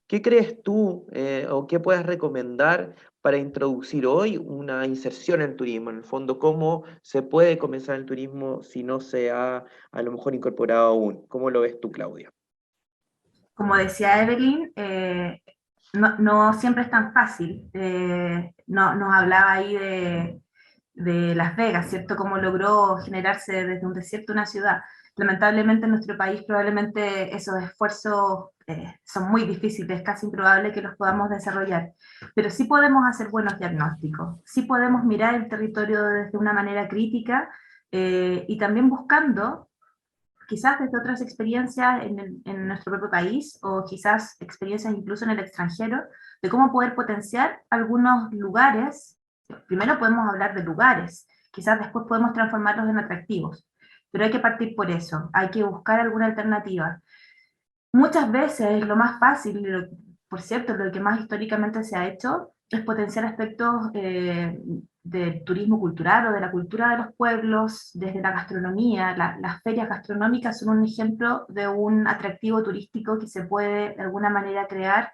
¿qué crees tú o qué puedes recomendar para introducir hoy una inserción en el turismo? En el fondo, ¿cómo se puede comenzar el turismo si no se ha a lo mejor incorporado aún? ¿Cómo lo ves tú, Claudia? Como decía Evelyn, no siempre es tan fácil. Nos hablaba ahí de Las Vegas, ¿cierto? Cómo logró generarse desde un desierto una ciudad. Lamentablemente en nuestro país probablemente esos esfuerzos son muy difíciles, casi improbable que los podamos desarrollar, pero sí podemos hacer buenos diagnósticos, sí podemos mirar el territorio desde una manera crítica y también buscando quizás desde otras experiencias en nuestro propio país o quizás experiencias incluso en el extranjero, de cómo poder potenciar algunos lugares. Primero podemos hablar de lugares, quizás después podemos transformarlos en atractivos, pero hay que partir por eso, hay que buscar alguna alternativa. Muchas veces lo más fácil, por cierto, lo que más históricamente se ha hecho, es potenciar aspectos del turismo cultural o de la cultura de los pueblos, desde la gastronomía. Las ferias gastronómicas son un ejemplo de un atractivo turístico que se puede de alguna manera crear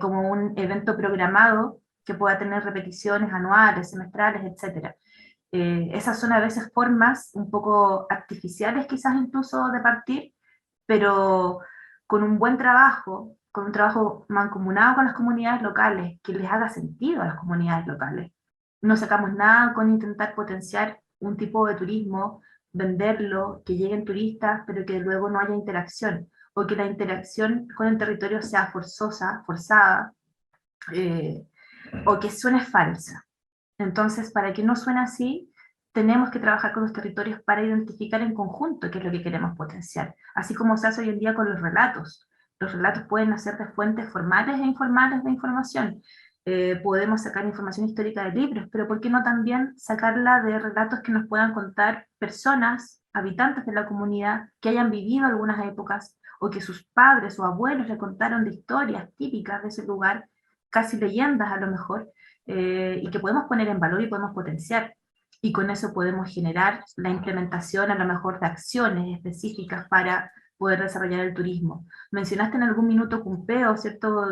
como un evento programado que pueda tener repeticiones anuales, semestrales, etc. Esas son a veces formas un poco artificiales quizás incluso de partir, pero con un buen trabajo, con un trabajo mancomunado con las comunidades locales, que les haga sentido a las comunidades locales. No sacamos nada con intentar potenciar un tipo de turismo, venderlo, que lleguen turistas, pero que luego no haya interacción, o que la interacción con el territorio sea forzosa, forzada, o que suene falsa. Entonces, para que no suene así, tenemos que trabajar con los territorios para identificar en conjunto qué es lo que queremos potenciar, así como se hace hoy en día con los relatos. Los relatos pueden nacer de fuentes formales e informales de información. Podemos sacar información histórica de libros, pero ¿por qué no también sacarla de relatos que nos puedan contar personas, habitantes de la comunidad, que hayan vivido algunas épocas, o que sus padres o abuelos le contaron de historias típicas de ese lugar, casi leyendas a lo mejor, y que podemos poner en valor y podemos potenciar? Y con eso podemos generar la implementación a lo mejor de acciones específicas para poder desarrollar el turismo. Mencionaste en algún minuto Cumpeo, ¿cierto?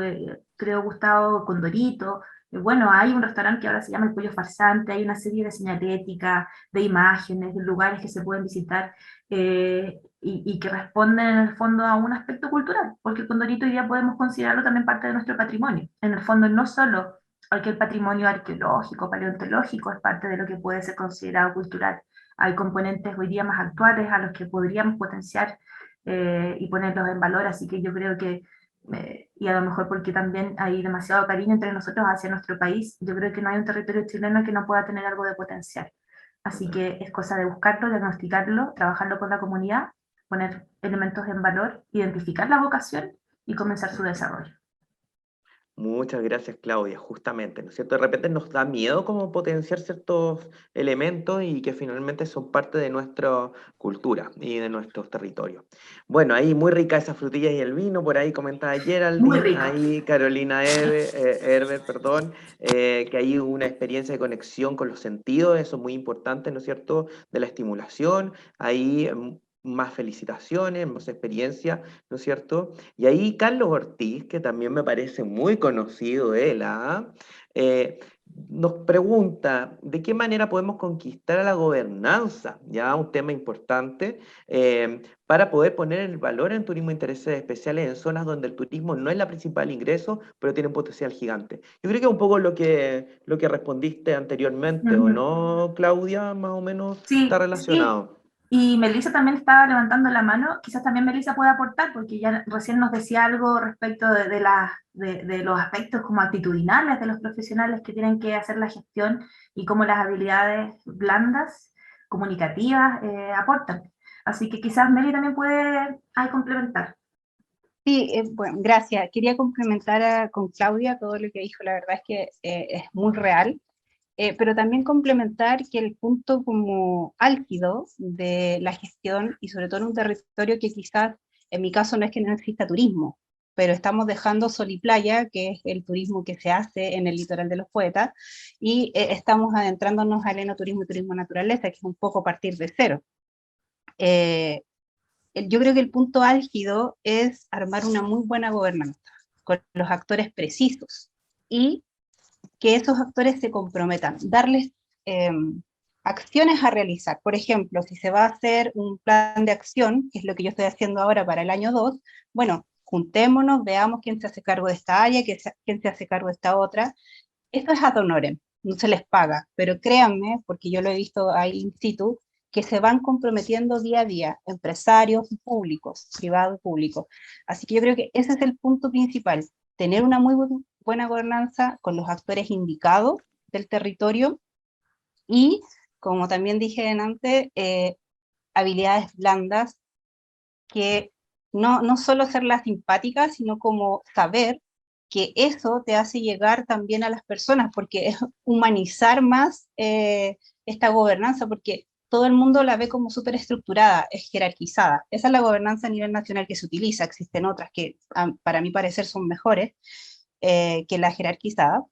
Creo Gustavo, Condorito. Bueno, hay un restaurante que ahora se llama El Pollo Farsante, hay una serie de señalética, de imágenes, de lugares que se pueden visitar y que responden en el fondo a un aspecto cultural, porque Condorito hoy día podemos considerarlo también parte de nuestro patrimonio. En el fondo no solo cualquier patrimonio arqueológico, paleontológico es parte de lo que puede ser considerado cultural. Hay componentes hoy día más actuales a los que podríamos potenciar y ponerlos en valor, así que yo creo que, y a lo mejor porque también hay demasiado cariño entre nosotros hacia nuestro país, yo creo que no hay un territorio chileno que no pueda tener algo de potencial. Así que es cosa de buscarlo, diagnosticarlo, trabajarlo con la comunidad, poner elementos en valor, identificar la vocación y comenzar su desarrollo. Muchas gracias, Claudia, justamente, ¿no es cierto? De repente nos da miedo como potenciar ciertos elementos y que finalmente son parte de nuestra cultura y de nuestros territorios. Bueno, ahí muy rica esa frutilla y el vino, por ahí comentaba Geraldine, ahí Carolina Herbert, perdón, que hay una experiencia de conexión con los sentidos, eso es muy importante, ¿no es cierto? De la estimulación, ahí más felicitaciones, más experiencia, ¿no es cierto? Y ahí Carlos Ortiz, que también me parece muy conocido él, nos pregunta de qué manera podemos conquistar a la gobernanza, ya un tema importante, para poder poner el valor en turismo de intereses especiales en zonas donde el turismo no es la principal ingreso, pero tiene un potencial gigante. Yo creo que es un poco lo que respondiste anteriormente, ¿o no, Claudia? Más o menos está relacionado. Sí. Y Melissa también estaba levantando la mano, quizás también Melissa puede aportar, porque ya recién nos decía algo respecto de los aspectos como actitudinales de los profesionales que tienen que hacer la gestión y cómo las habilidades blandas, comunicativas, aportan. Así que quizás Meli también puede complementar. Sí, bueno, gracias. Quería complementar con Claudia todo lo que dijo, la verdad es que es muy real. Pero también complementar que el punto como álgido de la gestión, y sobre todo en un territorio que quizás, en mi caso, no es que no exista turismo, pero estamos dejando sol y playa, que es el turismo que se hace en el litoral de los poetas, y estamos adentrándonos al enoturismo y turismo naturaleza, que es un poco partir de cero. Yo creo que el punto álgido es armar una muy buena gobernanza, con los actores precisos, y que esos actores se comprometan, darles acciones a realizar. Por ejemplo, si se va a hacer un plan de acción, que es lo que yo estoy haciendo ahora para el año 2, bueno, juntémonos, veamos quién se hace cargo de esta área, quién se hace cargo de esta otra. Esto es ad honorem, no se les paga, pero créanme, porque yo lo he visto ahí in situ, que se van comprometiendo día a día, empresarios y públicos, privados y públicos. Así que yo creo que ese es el punto principal, tener una muy buena gobernanza con los actores indicados del territorio y, como también dije antes, habilidades blandas que no solo ser la simpática, sino como saber que eso te hace llegar también a las personas, porque es humanizar más esta gobernanza, porque todo el mundo la ve como súper estructurada, es jerarquizada. Esa es la gobernanza a nivel nacional que se utiliza, existen otras que para mi parecer son mejores que la jerarquizada,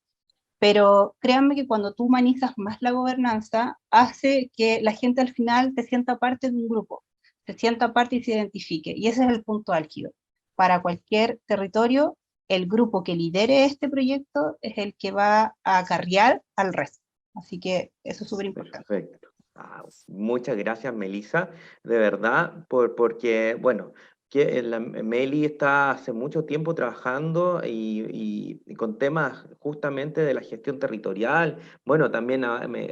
pero créanme que cuando tú humanizas más la gobernanza, hace que la gente al final se sienta parte de un grupo, se sienta parte y se identifique, y ese es el punto álgido. Para cualquier territorio, el grupo que lidere este proyecto es el que va a acarrear al resto. Así que eso es súper importante. Perfecto. Muchas gracias, Melissa, de verdad, porque, bueno, que la Meli está hace mucho tiempo trabajando y con temas justamente de la gestión territorial. Bueno, también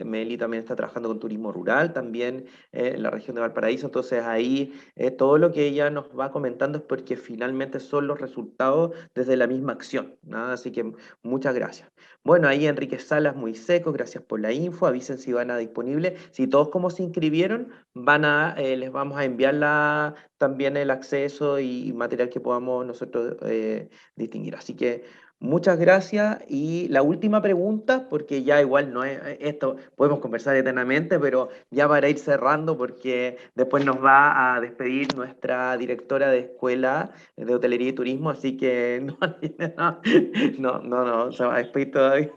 Meli también está trabajando con turismo rural, también en la región de Valparaíso. Entonces ahí todo lo que ella nos va comentando es porque finalmente son los resultados desde la misma acción, ¿no? Así que muchas gracias. Bueno, ahí Enrique Salas, muy seco, gracias por la info. Avisen si van a disponible. Si todos como se inscribieron, les vamos a enviar también el acceso y material que podamos nosotros distinguir. Así que muchas gracias. Y la última pregunta, porque ya igual no es esto, podemos conversar eternamente, pero ya para ir cerrando, porque después nos va a despedir nuestra directora de escuela de hotelería y turismo, así que no, se va a despedir todavía,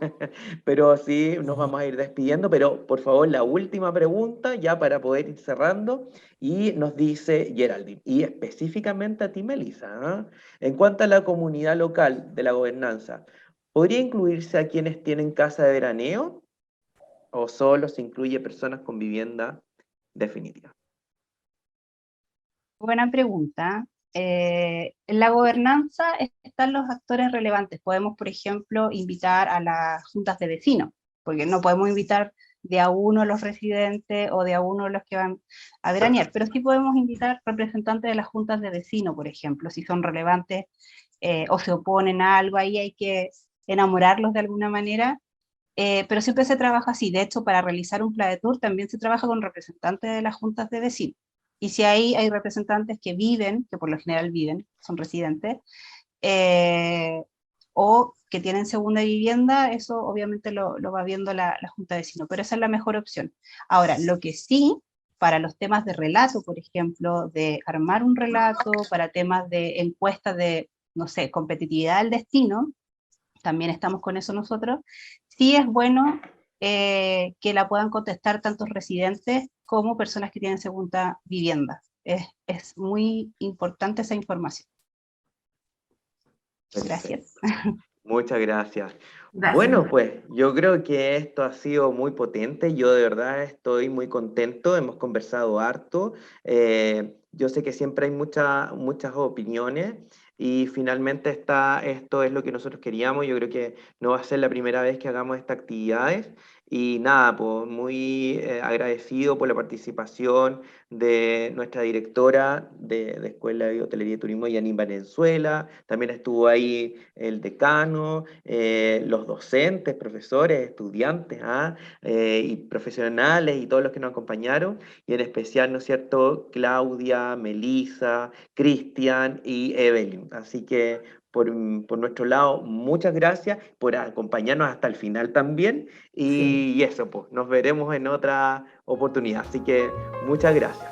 pero sí nos vamos a ir despidiendo, pero por favor la última pregunta ya para poder ir cerrando, y nos dice Geraldine, y específicamente a ti, Melissa, en cuanto a la comunidad local de la gobernanza, ¿podría incluirse a quienes tienen casa de veraneo o solo se incluye personas con vivienda definitiva? Buena pregunta. En la gobernanza están los actores relevantes. Podemos, por ejemplo, invitar a las juntas de vecinos, porque no podemos invitar de a uno los residentes o de a uno los que van a veranear, pero sí podemos invitar representantes de las juntas de vecinos, por ejemplo, si son relevantes o se oponen a algo, ahí hay que enamorarlos de alguna manera, pero siempre se trabaja así. De hecho, para realizar un plan de tour también se trabaja con representantes de las juntas de vecinos. Y si ahí hay representantes que viven, que por lo general viven, son residentes, o que tienen segunda vivienda, eso obviamente lo va viendo la Junta de Vecinos, pero esa es la mejor opción. Ahora, lo que sí, para los temas de relato, por ejemplo, de armar un relato, para temas de encuestas de, no sé, competitividad del destino, también estamos con eso nosotros, sí es bueno que la puedan contestar tantos residentes como personas que tienen segunda vivienda. Es muy importante esa información. Gracias. Muchas gracias. Gracias. Bueno, pues yo creo que esto ha sido muy potente. Yo de verdad estoy muy contento. Hemos conversado harto. Yo sé que siempre hay muchas opiniones y finalmente esto es lo que nosotros queríamos. Yo creo que no va a ser la primera vez que hagamos estas actividades. Y nada, pues muy agradecido por la participación de nuestra directora de Escuela de Hotelería y Turismo, Yanin Valenzuela. También estuvo ahí el decano, los docentes, profesores, estudiantes y profesionales y todos los que nos acompañaron. Y en especial, ¿no es cierto?, Claudia, Melissa, Cristian y Evelyn. Así que por nuestro lado, muchas gracias por acompañarnos hasta el final también. Y eso, pues, nos veremos en otra oportunidad. Así que muchas gracias.